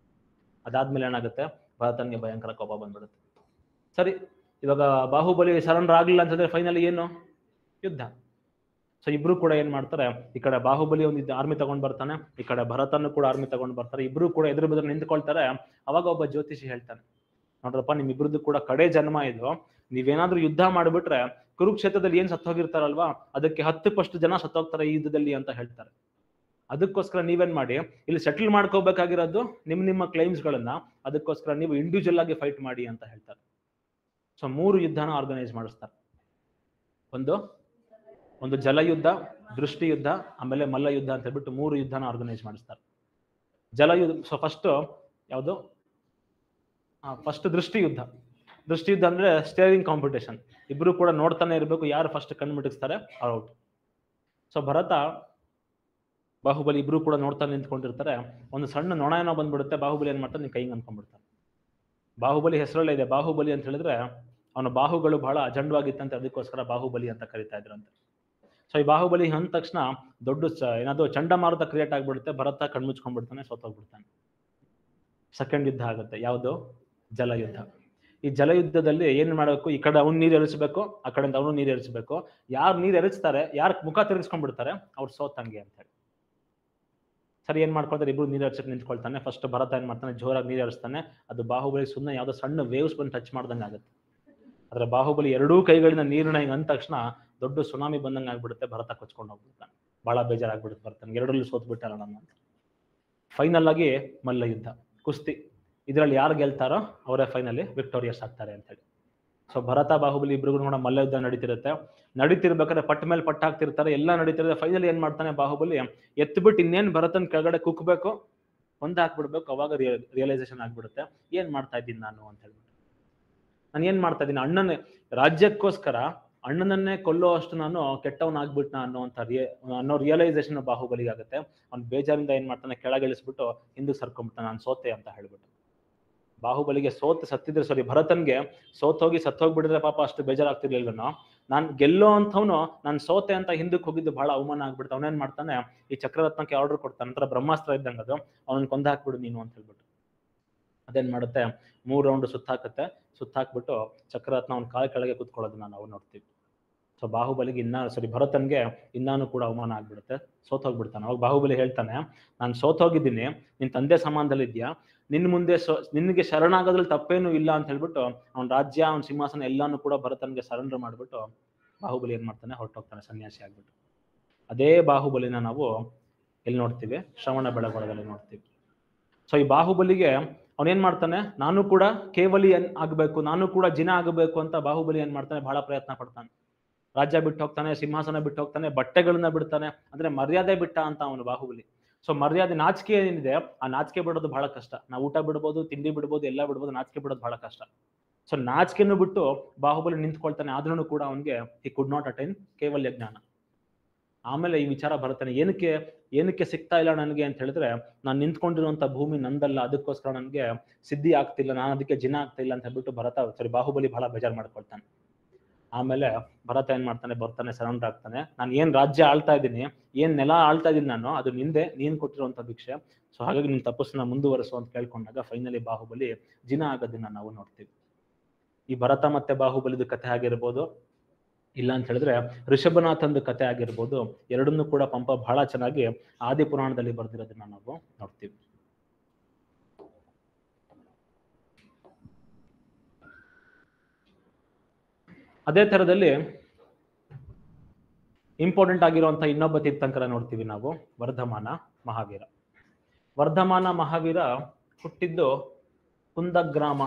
ಅದಾದ್ಮೇಲೆ ಏನಾಗುತ್ತೆ, ಭರತನ್ಗೆ ಭಯಂಕರ ಕೋಪ ಬಂದ್ಬಿಡುತ್ತೆ. ಸರಿ, ಇವಾಗ ಬಾಹುಬಲಿ ಸರೆಂಡರ್ ಆಗ್ಲಿಲ್ಲ ಅಂತಂದ್ರೆ ಫೈನಲಿ ಏನು, ಯುದ್ಧ. ಸೊ ಇಬ್ರು ಕೂಡ ಏನ್ ಮಾಡ್ತಾರೆ, ಈ ಕಡೆ ಬಾಹುಬಲಿ ಒಂದು ಆರ್ಮಿ ತಗೊಂಡ್ ಬರ್ತಾನೆ, ಈ ಕಡೆ ಭರತನ್ನು ಕೂಡ ಆರ್ಮಿ ತಗೊಂಡ್ ಬರ್ತಾರೆ. ಇಬ್ರು ಕೂಡ ಎದುರು ಬದುರು ನಿಂತ್ಕೊಳ್ತಾರೆ. ಅವಾಗ ಒಬ್ಬ ಜ್ಯೋತಿಷಿ ಹೇಳ್ತಾನೆ, ನೋಡ್ರಪ್ಪ ನಿಮ್ ಇಬ್ರದ್ದು ಕೂಡ ಕಡೆ ಜನ್ಮ ಇದು, ನೀವೇನಾದ್ರೂ ಯುದ್ಧ ಮಾಡ್ಬಿಟ್ರೆ ಕುರುಕ್ಷೇತ್ರದಲ್ಲಿ ಏನ್ ಸತ್ತೋಗಿರ್ತಾರಲ್ವಾ ಅದಕ್ಕೆ 10% ಜನ ಸತ್ತೋಗ್ತಾರೆ ಈ ಯುದ್ಧದಲ್ಲಿ ಅಂತ ಹೇಳ್ತಾರೆ. ಅದಕ್ಕೋಸ್ಕರ ನೀವೇನ್ ಮಾಡಿ, ಇಲ್ಲಿ ಸೆಟಲ್ ಮಾಡ್ಕೋಬೇಕಾಗಿರೋದು ನಿಮ್ಮ ಕ್ಲೈಮ್ಸ್ ಗಳನ್ನ, ಅದಕ್ಕೋಸ್ಕರ ನೀವು ಇಂಡಿವಿಜುವಲ್ ಆಗಿ ಫೈಟ್ ಮಾಡಿ ಅಂತ ಹೇಳ್ತಾರೆ. ಸೊ 3 ಯುದ್ಧನ ಆರ್ಗನೈಸ್ ಮಾಡಿಸ್ತಾರೆ. ಒಂದು ಜಲಯುದ್ಧ, ದೃಷ್ಟಿ ಯುದ್ಧ, ಆಮೇಲೆ ಮಲ್ಲ ಯುದ್ಧ ಅಂತ ಹೇಳ್ಬಿಟ್ಟು 3 ಯುದ್ಧನ ಆರ್ಗನೈಸ್ ಮಾಡಿಸ್ತಾರೆ. ಜಲಯುದ್ಧ, ಸೊ ಫಸ್ಟ್ ದೃಷ್ಟಿ ಯುದ್ಧ ಅಂದ್ರೆ ಸ್ಟೇರಿಂಗ್ ಕಾಂಪಿಟೇಷನ್. ಇಬ್ರು ಕೂಡ ನೋಡ್ತಾನೆ ಇರಬೇಕು, ಯಾರು ಫಸ್ಟ್ ಕಣ್ಣು ಮಿಟಕ್ಸ್ತಾರೆ ಅವ್ರು ಔಟ್. ಸೊ ಭರತ ಬಾಹುಬಲಿ ಇಬ್ರು ಕೂಡ ನೋಡ್ತಾನೆ ನಿಂತ್ಕೊಂಡಿರ್ತಾರೆ. ಒಂದು ಸಣ್ಣ ನೊಣ ಏನೋ ಬಂದ್ಬಿಡುತ್ತೆ, ಬಾಹುಬಲಿ ಏನ್ ಮಾಡ್ತಾನೆ, ಕೈಗೆ ಅನ್ಕೊಂಡ್ಬಿಡ್ತಾನೆ. ಬಾಹುಬಲಿ ಹೆಸರಲ್ಲೇ ಇದೆ, ಬಾಹುಬಲಿ ಅಂತ ಹೇಳಿದ್ರೆ ಅವನ ಬಾಹುಗಳು ಬಹಳ ಅಜಂಡವಾಗಿತ್ತಂತೆ, ಅದಕ್ಕೋಸ್ಕರ ಬಾಹುಬಲಿ ಅಂತ ಕರಿತಾ ಇದ್ರಂತೆ. ಸೊ ಈ ಬಾಹುಬಲಿ ಅಂದ ತಕ್ಷಣ ದೊಡ್ಡ ಏನಾದ್ರು ಚಂಡಮಾರುತ ಕ್ರಿಯೇಟ್ ಆಗ್ಬಿಡುತ್ತೆ, ಭರತ ಕಣ್ಮುಚ್ಕೊಂಡ್ಬಿಡ್ತಾನೆ, ಸೋತೋಗ್ಬಿಡ್ತಾನೆ. ಸೆಕೆಂಡ್ ಯುದ್ಧ ಆಗುತ್ತೆ, ಯಾವುದು, ಜಲಯುದ್ಧ. ಈ ಜಲಯುದ್ಧದಲ್ಲಿ ಏನ್ ಮಾಡಬೇಕು, ಈ ಕಡೆ ಅವ್ನು ನೀರು ಎರಚಬೇಕು, ಆ ಕಡೆಯಿಂದ ಅವನು ನೀರು ಎರಚಬೇಕು. ಯಾರು ನೀರು ಎರಚ್ತಾರೆ, ಯಾರು ಮುಖ ತಿರುಗಿಸ್ಕೊಂಡ್ಬಿಡ್ತಾರೆ ಅವ್ರು ಸೋತಂಗೆ ಅಂತ ಹೇಳಿ. ಸರಿ, ಏನ್ ಮಾಡ್ಕೊಳ್ತಾರೆ, ಇಬ್ರು ನೀರು ಎರಚಕ್ಕೆ ನಿಂತ್ಕೊಳ್ತಾನೆ. ಫಸ್ಟ್ ಭರತ ಏನ್ ಮಾಡ್ತಾನೆ, ಜೋರಾಗಿ ನೀರು ಎರಚ್ತಾನೆ. ಅದು ಬಾಹುಬಲಿ ಸುಮ್ಮನೆ ಯಾವ್ದೋ ಸಣ್ಣ ವೇವ್ಸ್ ಬಂದು ಟಚ್ ಮಾಡ್ದಂಗೆ ಆಗುತ್ತೆ. ಆದ್ರೆ ಬಾಹುಬಲಿ 2 ಕೈಗಳಿಂದ ನೀರನ್ನ ಹಿಂಗ್ ಅಂದ ತಕ್ಷಣ ದೊಡ್ಡ ಸುನಾಮಿ ಬಂದಂಗೆ ಆಗ್ಬಿಡುತ್ತೆ. ಭರತ ಕೊಚ್ಕೊಂಡು ಹೋಗ್ಬಿಡ್ತಾನೆ, ಬಹಳ ಬೇಜಾರಾಗ್ಬಿಡುತ್ತೆ ಭರತನ್ಗೆ, 2ರಲ್ಲಿ ಸೋತ್ಬಿಟ್ಟಾರ ನಾನು ಅಂತ. ಫೈನಲ್ ಆಗಿ ಮಲ್ಲ ಯುದ್ಧ, ಕುಸ್ತಿ. ಇದರಲ್ಲಿ ಯಾರು ಗೆಲ್ತಾರೋ ಅವರೇ ಫೈನಲಿ ವಿಕ್ಟೋರಿಯಸ್ ಆಗ್ತಾರೆ ಅಂತ ಹೇಳಿ. ಸೊ ಭರತ ಬಾಹುಬಲಿ ಇಬ್ರಿಗೂ ಕೂಡ ಮಲ್ಲ ಯುದ್ಧ ನಡೀತಿರ್ಬೇಕಾದ್ರೆ ಪಟ್ಟ ಮೇಲೆ ಪಟ್ಟ ಹಾಕ್ತಿರ್ತಾರೆ, ಎಲ್ಲ ನಡೀತಿರುತ್ತೆ. ಫೈನಲಿ ಏನ್ ಮಾಡ್ತಾನೆ ಬಾಹುಬಲಿ, ಎತ್ಬಿಟ್ಟು ಇನ್ನೇನ್ ಭರತನ್ ಕೆಳಗಡೆ ಕುಕ್ಬೇಕು, ಹಾಕ್ಬಿಡ್ಬೇಕು. ಅವಾಗ ರಿಯಲೈಸೇಷನ್ ಆಗ್ಬಿಡುತ್ತೆ, ಏನ್ ಮಾಡ್ತಾ ಇದ್ದೀನಿ ನಾನು ಅಂತ ಹೇಳ್ಬಿಟ್ಟು. ನಾನು ಏನ್ ಮಾಡ್ತಾ ಇದ್ದೀನಿ, ಅಣ್ಣನ ರಾಜ್ಯಕ್ಕೋಸ್ಕರ ಅಣ್ಣನನ್ನೇ ಕೊಲ್ಲೋ ಅಷ್ಟು ನಾನು ಕೆಟ್ಟವನಾಗ್ಬಿಟ್ನ ಅನ್ನೋ ರಿಯಲೈಸೇಷನ್ ಬಾಹುಬಲಿಗೆ ಆಗುತ್ತೆ. ಅವ್ನು ಬೇಜಾರಿಂದ ಏನ್ ಮಾಡ್ತಾನೆ, ಕೆಳಗಿಳಿಸ್ಬಿಟ್ಟು ಹಿಂದಕ್ಕೆ ಸರ್ಕೊಂಡ್ಬಿಡ್ತಾನೆ, ನಾನು ಸೋತೆ ಅಂತ ಹೇಳ್ಬಿಟ್ಟು. ಬಾಹುಬಲಿಗೆ ಸತ್ತಿದ್ರೆ ಭರತನ್ಗೆ ಸೋತೋಗಿ ಸತ್ತೋಗ್ಬಿಡಿದ್ರೆ ಪಾಪ ಅಷ್ಟು ಬೇಜಾರಾಗ್ತಿರ್ಲಿಲ್ವನೋ, ನಾನು ಗೆಲ್ಲೋ ಅಂಥವ್ನು ನಾನು ಸೋತೆ ಅಂತ ಹಿಂದಕ್ಕೆ ಹೋಗಿದ್ದು ಬಹಳ ಅವಮಾನ ಆಗ್ಬಿಡ್ತು. ಅವನೇನ್ ಮಾಡ್ತಾನೆ, ಈ ಚಕ್ರರತ್ನಕ್ಕೆ ಆರ್ಡರ್ ಕೊಡ್ತಾನೆ, ನಂತರ ಬ್ರಹ್ಮಾಸ್ತ್ರ ಇದ್ದಂಗೆ ಅದು, ಅವನನ್ನ ಕೊಂದ ಹಾಕ್ಬಿಡು ನೀನು ಅಂತ ಹೇಳ್ಬಿಟ್ಟು. ಅದೇನ್ ಮಾಡುತ್ತೆ, 3 ರೌಂಡ್ ಸುತ್ತಾಕ್ಬಿಟ್ಟು ಚಕ್ರರತ್ನ ಅವ್ನ ಕಾಲ ಕೆಳಗೆ ಕುತ್ಕೊಳ್ಳೋದನ್ನ ನಾವು ನೋಡ್ತೀವಿ. ಸೊ ಬಾಹುಬಲಿಗೆ ಭರತನ್ಗೆ ಇನ್ನಾನು ಕೂಡ ಅವಮಾನ ಆಗ್ಬಿಡುತ್ತೆ, ಸೋತೋಗ್ಬಿಡ್ತಾನೆ. ಅವಾಗ ಬಾಹುಬಲಿ ಹೇಳ್ತಾನೆ, ನಾನು ಸೋತೋಗಿದ್ದೀನಿ, ನಿನ್ ತಂದೆ ಸಮಾನದಲ್ಲಿದ್ಯಾ, ನಿನ್ನ ಮುಂದೆ ನಿನ್ಗೆ ಶರಣಾಗೋದ್ರಲ್ಲಿ ತಪ್ಪೇನು ಇಲ್ಲ ಅಂತ ಹೇಳ್ಬಿಟ್ಟು ಅವ್ನ ರಾಜ್ಯ, ಅವ್ನ ಸಿಂಹಾಸನ ಎಲ್ಲಾನು ಕೂಡ ಭರತನ್ಗೆ ಸರೆಂಡರ್ ಮಾಡ್ಬಿಟ್ಟು ಬಾಹುಬಲಿ ಏನ್ ಮಾಡ್ತಾನೆ, ಹೊರಟೋಗ್ತಾನೆ ಸನ್ಯಾಸಿ ಆಗ್ಬಿಟ್ಟು. ಅದೇ ಬಾಹುಬಲಿನ ನಾವು ಎಲ್ಲಿ ನೋಡ್ತೀವಿ, ಶ್ರವಣ ಬೆಳಗೊಳದಲ್ಲಿ ನೋಡ್ತೀವಿ. ಸೊ ಈ ಬಾಹುಬಲಿಗೆ ಅವನೇನ್ ಮಾಡ್ತಾನೆ, ನಾನು ಕೂಡ ಕೇವಲಿ ಆಗ್ಬೇಕು, ನಾನು ಕೂಡ ಜಿನ ಆಗಬೇಕು ಅಂತ ಬಾಹುಬಲಿ ಏನ್ ಮಾಡ್ತಾನೆ, ಬಹಳ ಪ್ರಯತ್ನ ಪಡ್ತಾನೆ. ರಾಜ್ಯ ಬಿಟ್ಟು ಹೋಗ್ತಾನೆ, ಸಿಂಹಾಸನ ಬಿಟ್ಟು ಹೋಗ್ತಾನೆ, ಬಟ್ಟೆಗಳನ್ನ ಬಿಡ್ತಾನೆ, ಅಂದ್ರೆ ಮರ್ಯಾದೆ ಬಿಟ್ಟ ಅಂತ ಅವನು ಬಾಹುಬಲಿ. ಸೊ ಮರ್ಯಾದೆ, ನಾಚಿಕೆ ಏನಿದೆ, ಆ ನಾಚಿಕೆ ಬಿಡೋದು ಬಹಳ ಕಷ್ಟ. ನಾವು ಊಟ ಬಿಡ್ಬೋದು, ತಿಂಡಿ ಬಿಡ್ಬೋದು, ಎಲ್ಲ ಬಿಡ್ಬೋದು, ನಾಚಿಕೆ ಬಿಡೋದು ಬಹಳ ಕಷ್ಟ. ಸೊ ನಾಚಿಕೆಯನ್ನು ಬಿಟ್ಟು ಬಾಹುಬಲಿ ನಿಂತ್ಕೊಳ್ತಾನೆ, ಆದ್ರೂ ಕೂಡ ಅವನಿಗೆ ಹಿ ಕುಡ್ ನಾಟ್ ಅಟೈನ್ ಕೇವಲ್ಯ ಜ್ಞಾನ. ಆಮೇಲೆ ಈ ವಿಚಾರ ಬರುತ್ತಾನೆ, ಏನಕ್ಕೆ ಸಿಗ್ತಾ ಇಲ್ಲ ನನಗೆ ಅಂತ ಹೇಳಿದ್ರೆ, ನಾನು ನಿಂತ್ಕೊಂಡಿರುವಂತ ಭೂಮಿ ನಂದಲ್ಲ, ಅದಕ್ಕೋಸ್ಕರ ನನಗೆ ಸಿದ್ಧಿ ಆಗ್ತಿಲ್ಲ, ನಾನು ಅದಕ್ಕೆ ಜಿನ ಆಗ್ತಾ ಇಲ್ಲ ಅಂತ ಹೇಳ್ಬಿಟ್ಟು ಬಾಹುಬಲಿ ಬಹಳ ಬೇಜಾರು ಮಾಡ್ಕೊಳ್ತಾನೆ. ಆಮೇಲೆ ಭರತ ಏನ್ ಮಾಡ್ತಾನೆ, ಬರ್ತಾನೆ, ಸರೆಂಡರ್ ಆಗ್ತಾನೆ. ನಾನು ಏನ್ ರಾಜ್ಯ ಆಳ್ತಾ ಇದ್ದೀನಿ, ಏನ್ ನೆಲ ಆಳ್ತಾ ಇದ್ದೀನಿ ನಾನು, ಅದು ನಿಂದೆ, ನೀನ್ ಕೊಟ್ಟಿರುವಂತ ಭಿಕ್ಷೆ, ಸೊ ಹಾಗಾಗಿ ನಿನ್ ತಪಸ್ಸನ್ನ ಮುಂದುವರಿಸು ಅಂತ ಕೇಳ್ಕೊಂಡಾಗ ಫೈನಲಿ ಬಾಹುಬಲಿ ಜಿನ ಆಗೋದನ್ನ ನಾವು ನೋಡ್ತೀವಿ. ಈ ಭರತ ಮತ್ತೆ ಬಾಹುಬಲಿದು ಕಥೆ ಆಗಿರ್ಬೋದು, ಇಲ್ಲ ಅಂತ ಹೇಳಿದ್ರೆ ಋಷಭನಾಥಂದು ಕಥೆ ಆಗಿರ್ಬೋದು, ಎರಡನ್ನೂ ಕೂಡ ಪಂಪ ಬಹಳ ಚೆನ್ನಾಗಿ ಆದಿ ಪುರಾಣದಲ್ಲಿ ಬರೆದಿರೋದನ್ನ ನಾವು ನೋಡ್ತೀವಿ. ಅದೇ ತರದಲ್ಲಿ ಇಂಪಾರ್ಟೆಂಟ್ ಆಗಿರುವಂತಹ ಇನ್ನೊಬ್ಬ ತೀರ್ಥಂಕರ ನೋಡ್ತೀವಿ ನಾವು, ವರ್ಧಮಾನ ಮಹಾವೀರ. ವರ್ಧಮಾನ ಮಹಾವೀರ ಹುಟ್ಟಿದ್ದು ಕುಂದಗ್ರಾಮ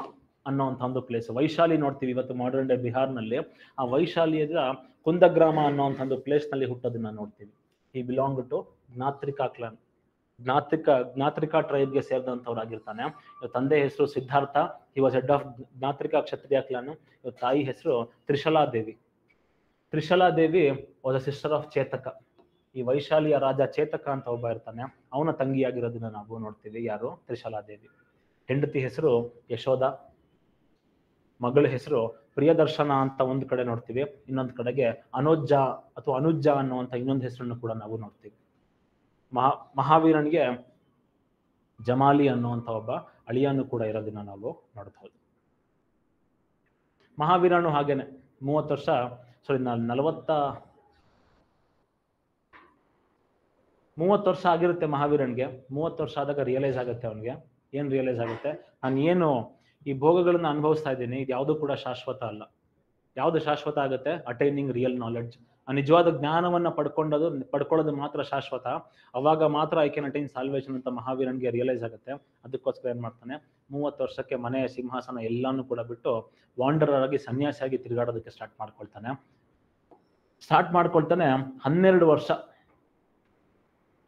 ಅನ್ನೋಂಥ ಒಂದು ಪ್ಲೇಸ್, ವೈಶಾಲಿ ನೋಡ್ತೀವಿ ಇವತ್ತು ಮಾಡರ್ನ್ ಡೇ ಬಿಹಾರ್ನಲ್ಲಿ. ಆ ವೈಶಾಲಿಯ ಕುಂದಗ್ರಾಮ ಅನ್ನೋಂಥ ಒಂದು ಪ್ಲೇಸ್ ನಲ್ಲಿ ಹುಟ್ಟೋದನ್ನ ನೋಡ್ತೀವಿ. ಈ belong to Jnatrika clan, Jnatrika ಟ್ರೈಬ್ಗೆ ಸೇರಿದಂಥವ್ರಾಗಿರ್ತಾನೆ. ತಂದೆ ಹೆಸರು Siddhartha, he was head of Jnatrika Kshatriya clan. ತಾಯಿ ಹೆಸರು Trishaladevi. Trishaladevi was a sister of Chetaka. ಈ ವೈಶಾಲಿಯ ರಾಜ ಚೇತಕ ಅಂತ ಒಬ್ಬ ಇರ್ತಾನೆ, ಅವನ ತಂಗಿಯಾಗಿರೋದನ್ನ ನಾವು ನೋಡ್ತೀವಿ. ಯಾರು? ತ್ರಿಶಲಾದೇವಿ. ಹೆಂಡತಿ ಹೆಸರು ಯಶೋಧ, ಮಗಳ ಹೆಸರು ಪ್ರಿಯದರ್ಶನ ಅಂತ ಒಂದು ಕಡೆ ನೋಡ್ತೀವಿ, ಇನ್ನೊಂದು ಕಡೆಗೆ ಅನುಜ್ಜ ಅಥವಾ ಅನುಜ್ಜ ಅನ್ನುವಂಥ ಇನ್ನೊಂದು ಹೆಸರನ್ನು ಕೂಡ ನಾವು ನೋಡ್ತೀವಿ. ಮಹಾವೀರನಿಗೆ ಜಮಾಲಿ ಅನ್ನುವಂಥ ಒಬ್ಬ ಅಳಿಯನು ಕೂಡ ಇರೋದನ್ನ ನಾವು ನೋಡಬಹುದು. ಮಹಾವೀರನು ಹಾಗೇನೆ 30 ವರ್ಷ 30 ವರ್ಷ ಆಗಿರುತ್ತೆ ಮಹಾವೀರನ್ಗೆ. 30 ವರ್ಷ ಆದಾಗ ರಿಯಲೈಸ್ ಆಗುತ್ತೆ ಅವನಿಗೆ. ಏನ್ ರಿಯಲೈಸ್ ಆಗುತ್ತೆ? ನಾನು ಏನು ಈ ಭೋಗಗಳನ್ನ ಅನುಭವಿಸ್ತಾ ಇದ್ದೀನಿ, ಇದು ಯಾವುದು ಕೂಡ ಶಾಶ್ವತ ಅಲ್ಲ. ಯಾವುದು ಶಾಶ್ವತ ಆಗುತ್ತೆ? Attaining real knowledge. ನಿಜವಾದ ಜ್ಞಾನವನ್ನ ಪಡ್ಕೊಳ್ಳೋದು ಮಾತ್ರ ಶಾಶ್ವತ. ಅವಾಗ ಮಾತ್ರ ಐ ಕ್ಯಾನ್ ಅಟೈನ್ ಸಾಲ್ವೇಷನ್ ಅಂತ ಮಹಾವೀರನ್ಗೆ ರಿಯಲೈಸ್ ಆಗುತ್ತೆ. ಅದಕ್ಕೋಸ್ಕರ ಏನ್ ಮಾಡ್ತಾನೆ, 30 ವರ್ಷಕ್ಕೆ ಮನೆಯ ಸಿಂಹಾಸನ ಎಲ್ಲಾನು ಕೂಡ ಬಿಟ್ಟು ವಾಂಡರರ್ ಆಗಿ, ಸನ್ಯಾಸಿಯಾಗಿ ತಿರುಗಾಡೋದಕ್ಕೆ ಸ್ಟಾರ್ಟ್ ಮಾಡ್ಕೊಳ್ತಾನೆ. 12 ವರ್ಷ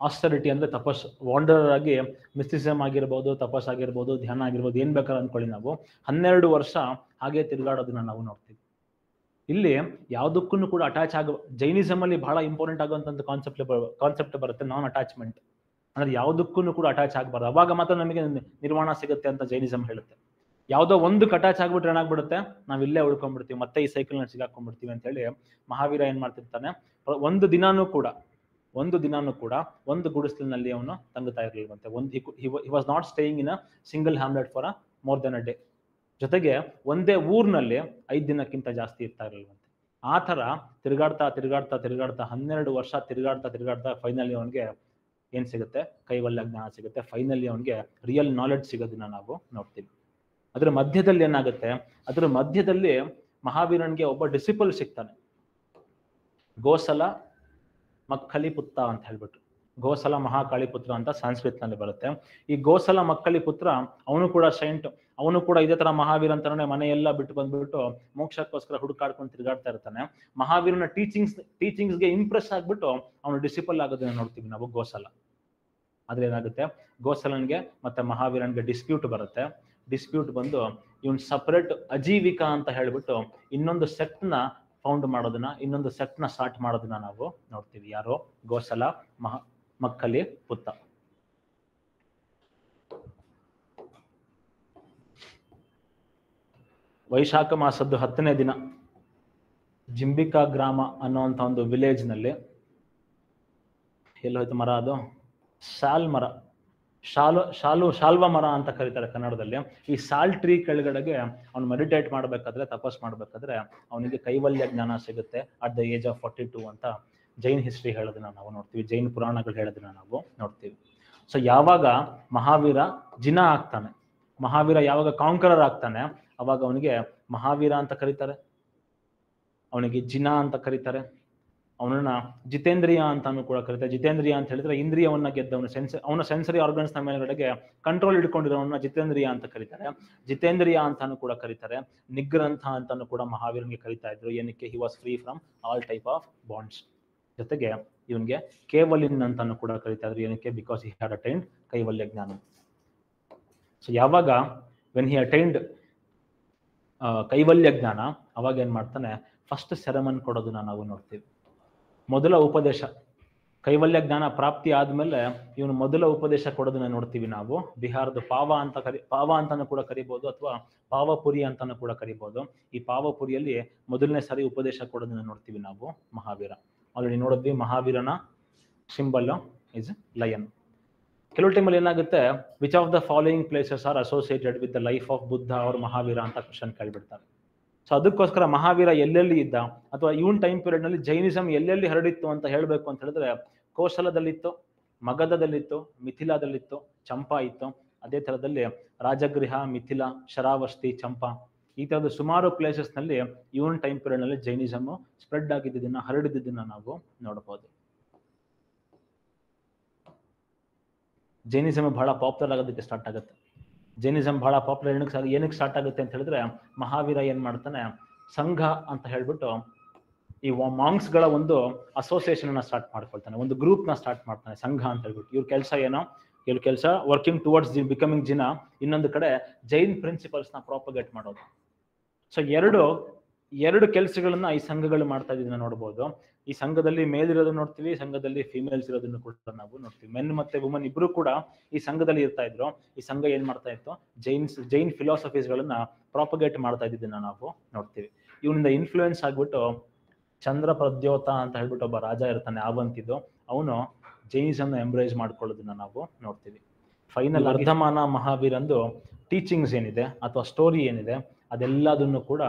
ಆಸ್ಟರಿಟಿ ಅಂದ್ರೆ ತಪಸ್ಸು, ವಾಂಡರರ್ ಆಗಿ ಮಿಸ್ಟಿಸಿಸಮ್ ಆಗಿರ್ಬೋದು, ತಪಸ್ ಆಗಿರ್ಬೋದು, ಧ್ಯಾನ ಆಗಿರ್ಬೋದು, ಏನ್ ಬೇಕಾದ್ರೆ ಅನ್ಕೊಳ್ಳಿ ನಾವು. 12 ವರ್ಷ ಹಾಗೆ ತಿರುಗಾಡೋದನ್ನ ನಾವು ನೋಡ್ತೀವಿ. ಇಲ್ಲಿ ಯಾವುದಕ್ಕೂ ಕೂಡ ಅಟ್ಯಾಚ್ ಜೈನಿಸಮ್ ಅಲ್ಲಿ ಬಹಳ ಇಂಪಾರ್ಟೆಂಟ್ ಆಗುವಂತ ಕಾನ್ಸೆಪ್ಟ್ ಬರುತ್ತೆ, ನಾನ್ ಅಟ್ಯಾಚ್ಮೆಂಟ್. ಅಂದ್ರೆ ಯಾವುದಕ್ಕೂ ಕೂಡ ಅಟ್ಯಾಚ್ ಆಗಬಾರ್ದು, ಅವಾಗ ಮಾತ್ರ ನಮಗೆ ನಿರ್ವಾಣ ಸಿಗುತ್ತೆ ಅಂತ ಜೈನಿಸಮ್ ಹೇಳುತ್ತೆ. ಯಾವುದೋ ಒಂದಕ್ಕೆ ಅಟ್ಯಾಚ್ ಆಗ್ಬಿಟ್ರೆ ಏನಾಗ್ಬಿಡುತ್ತೆ, ನಾವ್ ಇಲ್ಲೇ ಉಳ್ಕೊಂಡ್ಬಿಡ್ತೀವಿ, ಮತ್ತೆ ಈ ಸೈಕಲ್ ನಲ್ಲಿ ಸಿಗಾಕೊಂಡ್ಬಿಡ್ತೀವಿ ಅಂತ ಹೇಳಿ ಮಹಾವೀರ ಏನ್ ಮಾಡ್ತಿರ್ತಾನೆ, ಒಂದು ದಿನಾನೂ ಕೂಡ ಒಂದು ಗುಡಿಸಲಿನಲ್ಲಿ ಅವನು ತಂಗುತ್ತಾ ಇರಲಿಲ್ವಂತೆ. He was not staying in a single hamlet for more than a day. ಜೊತೆಗೆ ಒಂದೇ ಊರಿನಲ್ಲಿ 5 ದಿನಕ್ಕಿಂತ ಜಾಸ್ತಿ ಇರ್ತಾ ಇರಲಿಲ್ವಂತೆ. ಆ ತರ ತಿರುಗಾಡ್ತಾ 12 ವರ್ಷ ತಿರುಗಾಡ್ತಾ ಫೈನಲಿ ಅವನಿಗೆ ಏನ್ ಸಿಗುತ್ತೆ? ಕೈವಲ್ಯ ಜ್ಞಾನ ಸಿಗುತ್ತೆ. ಫೈನಲಿ ಅವನಿಗೆ ರಿಯಲ್ ನಾಲೆಡ್ಜ್ ಸಿಗೋದನ್ನ ನಾವು ನೋಡ್ತೀವಿ. ಅದ್ರ ಮಧ್ಯದಲ್ಲಿ ಏನಾಗುತ್ತೆ? ಅದ್ರ ಮಧ್ಯದಲ್ಲಿ ಮಹಾವೀರನ್ಗೆ ಒಬ್ಬ ಡಿಸಿಪಲ್ ಸಿಗ್ತಾನೆ, ಗೋಸಲ ಮಕ್ಕಳಿಪುತ್ರ ಅಂತ ಹೇಳ್ಬಿಟ್ಟು. ಗೋಸಲ ಮಹಾಕಾಳಿಪುತ್ರ ಅಂತ ಸಂಸ್ಕೃತ್ ನಲ್ಲಿ ಬರುತ್ತೆ. ಈ ಗೋಸಲ ಮಕ್ಕಳಿಪುತ್ರ ಅವನು ಕೂಡ ಸೈಂಟ್, ಅವನು ಕೂಡ ಇದೇ ತರ ಮಹಾವೀರ ಅಂತಾನೆ ಮನೆಯೆಲ್ಲ ಬಿಟ್ಟು ಬಂದ್ಬಿಟ್ಟು ಮೋಕ್ಷಕ್ಕೋಸ್ಕರ ಹುಡುಕಾಡ್ಕೊಂಡು ತಿರುಗಾಡ್ತಾ ಇರ್ತಾನೆ. ಮಹಾವೀರನ ಟೀಚಿಂಗ್ಸ್ಗೆ ಇಂಪ್ರೆಸ್ ಆಗ್ಬಿಟ್ಟು ಅವನು ಡಿಸಿಪಲ್ ಆಗೋದನ್ನ ನೋಡ್ತೀವಿ ನಾವು, ಗೋಸಲ. ಆದ್ರೆ ಏನಾಗುತ್ತೆ, ಗೋಸಲನ್ಗೆ ಮತ್ತೆ ಮಹಾವೀರನ್ಗೆ ಡಿಸ್ಪ್ಯೂಟ್ ಬರುತ್ತೆ. ಡಿಸ್ಪ್ಯೂಟ್ ಬಂದು ಇವನ್ ಸಪರೇಟ್ ಅಜೀವಿಕಾ ಅಂತ ಹೇಳ್ಬಿಟ್ಟು ಇನ್ನೊಂದು ಸೆಕ್ಟ್ ನ ಫೌಂಡ್ ಮಾಡೋದನ್ನ, ಇನ್ನೊಂದು ಸೆಕ್ಟ್ನ ಸ್ಟಾರ್ಟ್ ಮಾಡೋದನ್ನ ನಾವು ನೋಡ್ತೀವಿ. ಯಾರೋ ಗೋಸಲ ಮಕ್ಕಲಿ ಪುತ್ತ. ವೈಶಾಖ ಮಾಸದ್ದು 10ನೇ ದಿನ ಜಿಂಬಿಕಾ ಗ್ರಾಮ ಅನ್ನುವಂಥ ಒಂದು ವಿಲೇಜ್ನಲ್ಲಿ ಎಲ್ಲೋಯ್ತು ಮರ, ಅದು ಸಾಲ್ ಮರ, ಶಾಲ್ವ ಮರ ಅಂತ ಕರೀತಾರೆ ಕನ್ನಡದಲ್ಲಿ. ಈ ಸಾಲ್ ಟ್ರೀ ಕೆಳಗಡೆಗೆ ಅವ್ನು ಮೆಡಿಟೇಟ್ ಮಾಡಬೇಕಾದ್ರೆ, ತಪಸ್ ಮಾಡಬೇಕಾದ್ರೆ ಅವನಿಗೆ ಕೈವಲ್ಯ ಜ್ಞಾನ ಸಿಗುತ್ತೆ ಅಟ್ ದ ಏಜ್ ಆಫ್ 42 ಅಂತ ಜೈನ್ ಹಿಸ್ಟ್ರಿ ಹೇಳೋದನ್ನ ನಾವು ನೋಡ್ತೀವಿ, ಜೈನ್ ಪುರಾಣಗಳು ಹೇಳೋದನ್ನ ನಾವು ನೋಡ್ತೀವಿ. ಸೊ ಯಾವಾಗ ಮಹಾವೀರ ಜಿನ ಆಗ್ತಾನೆ, ಮಹಾವೀರ ಯಾವಾಗ ಕಾಂಕರರ್ ಆಗ್ತಾನೆ, ಅವಾಗ ಅವನಿಗೆ ಮಹಾವೀರ ಅಂತ ಕರೀತಾರೆ, ಅವನಿಗೆ ಜಿನ ಅಂತ ಕರೀತಾರೆ, ಅವನನ್ನ ಜಿತೇಂದ್ರಿಯ ಅಂತಾನು ಕೂಡ ಕರೀತಾರೆ. ಜಿತೇಂದ್ರಿಯ ಅಂತ ಹೇಳಿದ್ರೆ ಇಂದ್ರಿಯವನ್ನ ಗೆದ್ದವನು, ಅವನ ಸೆನ್ಸರಿ ಆರ್ಗನ್ಸ್ ನ ಮೇಲ್ಗಡೆಗೆ ಕಂಟ್ರೋಲ್ ಇಟ್ಕೊಂಡಿರೋವನ್ನ ಜಿತೇಂದ್ರಿಯ ಅಂತ ಕರೀತಾರೆ. ಜಿತೇಂದ್ರಿಯ ಅಂತಾನು ಕೂಡ ಕರೀತಾರೆ. ನಿಗ್ರಂಥ ಅಂತಾನು ಕೂಡ ಮಹಾವೀರನಿಗೆ ಕರೀತಾ ಇದ್ರು. ಏನಕ್ಕೆ? He was free from all type of bonds. ಜೊತೆಗೆ ಇವನ್ಗೆ ಕೇವಲಿನ್ ಅಂತಾನು ಕೂಡ ಕರೀತಾ ಇದ್ರು. ಏನಕ್ಕೆ? ಬಿಕಾಸ್ ಹಿ ಹ್ಯಾಡ್ ಅಟೈನ್ಡ್ ಕೈವಲ್ಯ ಜ್ಞಾನ. ಸೊ ಯಾವಾಗ ವೆನ್ ಹಿ ಅಟೈನ್ಡ್ ಕೈವಲ್ಯ ಜ್ಞಾನ, ಅವಾಗ ಏನ್ ಮಾಡ್ತಾನೆ, ಫಸ್ಟ್ ಸೆರೆಮನ್ ಕೊಡೋದನ್ನ ನಾವು ನೋಡ್ತೀವಿ. ಮೊದಲ ಉಪದೇಶ, ಕೈವಲ್ಯ ಜ್ಞಾನ ಪ್ರಾಪ್ತಿ ಆದ್ಮೇಲೆ ಇವನು ಮೊದಲ ಉಪದೇಶ ಕೊಡೋದನ್ನ ನೋಡ್ತೀವಿ ನಾವು. ಬಿಹಾರದ ಪಾವ ಅಂತಾನು ಕೂಡ ಕರಿಬಹುದು, ಅಥವಾ ಪಾವಪುರಿ ಅಂತಾನು ಕೂಡ ಕರಿಬಹುದು. ಈ ಪಾವಪುರಿಯಲ್ಲಿ ಮೊದಲನೇ ಸಾರಿ ಉಪದೇಶ ಕೊಡೋದನ್ನ ನೋಡ್ತೀವಿ ನಾವು ಮಹಾವೀರ. ಆಲ್ರೆಡಿ ನೋಡಿದ್ವಿ, ಮಹಾವೀರನ ಸಿಂಬಲ್ ಇಸ್ ಲಯನ್. ಕೆಲವು ಟೈಮಲ್ಲಿ ಏನಾಗುತ್ತೆ, which of the following places are associated with the life of Buddha ಅವ್ರ ಮಹಾವೀರ ಅಂತ ಕ್ವಶನ್ ಕೇಳ್ಬಿಡ್ತಾರೆ. ಸೊ ಅದಕ್ಕೋಸ್ಕರ ಮಹಾವೀರ ಎಲ್ಲೆಲ್ಲಿ ಇದ್ದ, ಅಥವಾ ಇವನ್ ಟೈಮ್ ಪೀರಿಯಡ್ ನಲ್ಲಿ ಜೈನಿಸಂ ಎಲ್ಲೆಲ್ಲಿ ಹರಡಿತ್ತು ಅಂತ ಹೇಳಬೇಕು ಅಂತ ಹೇಳಿದ್ರೆ, ಕೋಶಲದಲ್ಲಿತ್ತು, ಮಗಧದಲ್ಲಿತ್ತು, ಮಿಥಿಲಾದಲ್ಲಿತ್ತು, ಚಂಪಾ ಇತ್ತು. ಅದೇ ತರದಲ್ಲಿ ರಾಜಗೃಹ, ಮಿಥಿಲಾ, ಶರಾವಸ್ತಿ, ಚಂಪಾ, ಈ ತರದ ಸುಮಾರು ಪ್ಲೇಸಸ್ ನಲ್ಲಿ ಇವನ್ ಟೈಮ್ ಪೀರಿಯಡ್ ನಲ್ಲಿ ಜೈನಿಸಮ್ ಸ್ಪ್ರೆಡ್ ಆಗಿದ್ದನ್ನ, ಹರಡಿದ್ದನ್ನ ನಾವು ನೋಡಬಹುದು. ಜೈನಿಸಮ್ ಬಹಳ ಪಾಪ್ಯುಲರ್ ಆಗೋದಕ್ಕೆ ಸ್ಟಾರ್ಟ್ ಆಗುತ್ತೆ. ಜೈನಿಸಮ್ ಬಹಳ ಪಾಪ್ಯುಲರ್ ಏನಕ್ಕೆ ಸ್ಟಾರ್ಟ್ ಆಗುತ್ತೆ ಅಂತ ಹೇಳಿದ್ರೆ, ಮಹಾವೀರ ಏನ್ ಮಾಡ್ತಾನೆ, ಸಂಘ ಅಂತ ಹೇಳ್ಬಿಟ್ಟು ಈ ಮಾಂಕ್ಸ್ ಗಳ ಒಂದು ಅಸೋಸಿಯೇಷನ್ ಅನ್ನ ಸ್ಟಾರ್ಟ್ ಮಾಡ್ಕೊಳ್ತಾನೆ, ಒಂದು ಗ್ರೂಪ್ ನ ಸ್ಟಾರ್ಟ್ ಮಾಡ್ತಾನೆ, ಸಂಘ ಅಂತ ಹೇಳ್ಬಿಟ್ಟು. ಇವ್ರ ಕೆಲಸ ಏನೋ, ಇವ್ರ ಕೆಲಸ ವರ್ಕಿಂಗ್ ಟುವರ್ಡ್ಸ್ ಬಿಕಮಿಂಗ್ ಜಿನ, ಇನ್ನೊಂದು ಕಡೆ ಜೈನ್ ಪ್ರಿನ್ಸಿಪಲ್ಸ್ ನ ಪ್ರಾಪಗೇಟ್ ಮಾಡೋದು. ಸೊ ಎರಡು ಕೆಲಸಗಳನ್ನ ಈ ಸಂಘಗಳು ಮಾಡ್ತಾ ಇದ್ದನ್ನ ನೋಡ್ಬೋದು. ಈ ಸಂಘದಲ್ಲಿ ಮೇಲ್ ಇರೋದನ್ನ ನೋಡ್ತೀವಿ, ಸಂಘದಲ್ಲಿ ಫಿಮೇಲ್ಸ್ ಇರೋದನ್ನು ಕೂಡ ನಾವು ನೋಡ್ತೀವಿ. ಮೆನ್ ಮತ್ತೆ ವುಮನ್ ಇಬ್ರು ಕೂಡ ಈ ಸಂಘದಲ್ಲಿ ಇರ್ತಾ ಇದ್ರು. ಈ ಸಂಘ ಏನ್ ಮಾಡ್ತಾ ಇತ್ತು, ಜೈನ್ ಫಿಲಾಸಫೀಸ್ ಗಳನ್ನ ಪ್ರಾಪಗೇಟ್ ಮಾಡ್ತಾ ಇದ್ದನ್ನ ನಾವು ನೋಡ್ತೀವಿ. ಇವನಿಂದ ಇನ್ಫ್ಲೂಯೆನ್ಸ್ ಆಗ್ಬಿಟ್ಟು ಚಂದ್ರ ಪ್ರದ್ಯೋತ ಅಂತ ಹೇಳ್ಬಿಟ್ಟು ಒಬ್ಬ ರಾಜ ಇರ್ತಾನೆ, ಆವಂತಿದ್ದು, ಅವನು ಜೈನಿಸಮ್ ಎಂಬ್ರೇಸ್ ಮಾಡ್ಕೊಳ್ಳೋದನ್ನ ನಾವು ನೋಡ್ತೀವಿ. ಫೈನಲ್ ವರ್ಧಮಾನ ಮಹಾವೀರಂದು ಟೀಚಿಂಗ್ಸ್ ಏನಿದೆ ಅಥವಾ ಸ್ಟೋರಿ ಏನಿದೆ, ಅದೆಲ್ಲದನ್ನು ಕೂಡ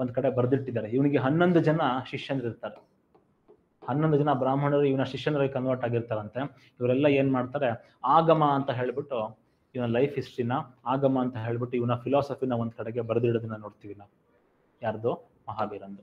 ಒಂದ್ ಕಡೆ ಬರೆದಿಟ್ಟಿದ್ದಾರೆ. ಇವನಿಗೆ 11 ಜನ ಶಿಷ್ಯನಿರ್ತಾರೆ, 11 ಜನ ಬ್ರಾಹ್ಮಣರು ಇವನ ಶಿಷ್ಯನರಾಗಿ ಕನ್ವರ್ಟ್ ಆಗಿರ್ತಾರಂತೆ. ಇವರೆಲ್ಲ ಏನ್ ಮಾಡ್ತಾರೆ, ಆಗಮ ಅಂತ ಹೇಳ್ಬಿಟ್ಟು ಇವನ ಲೈಫ್ ಹಿಸ್ಟ್ರಿನ, ಆಗಮ ಅಂತ ಹೇಳ್ಬಿಟ್ಟು ಇವನ ಫಿಲಾಸಫಿನ ಒಂದ್ ಕಡೆಗೆ ಬರೆದಿಡೋದನ್ನ ನೋಡ್ತೀವಿ ನಾವು. ಯಾರ್ದು? ಮಹಾವೀರಂದು.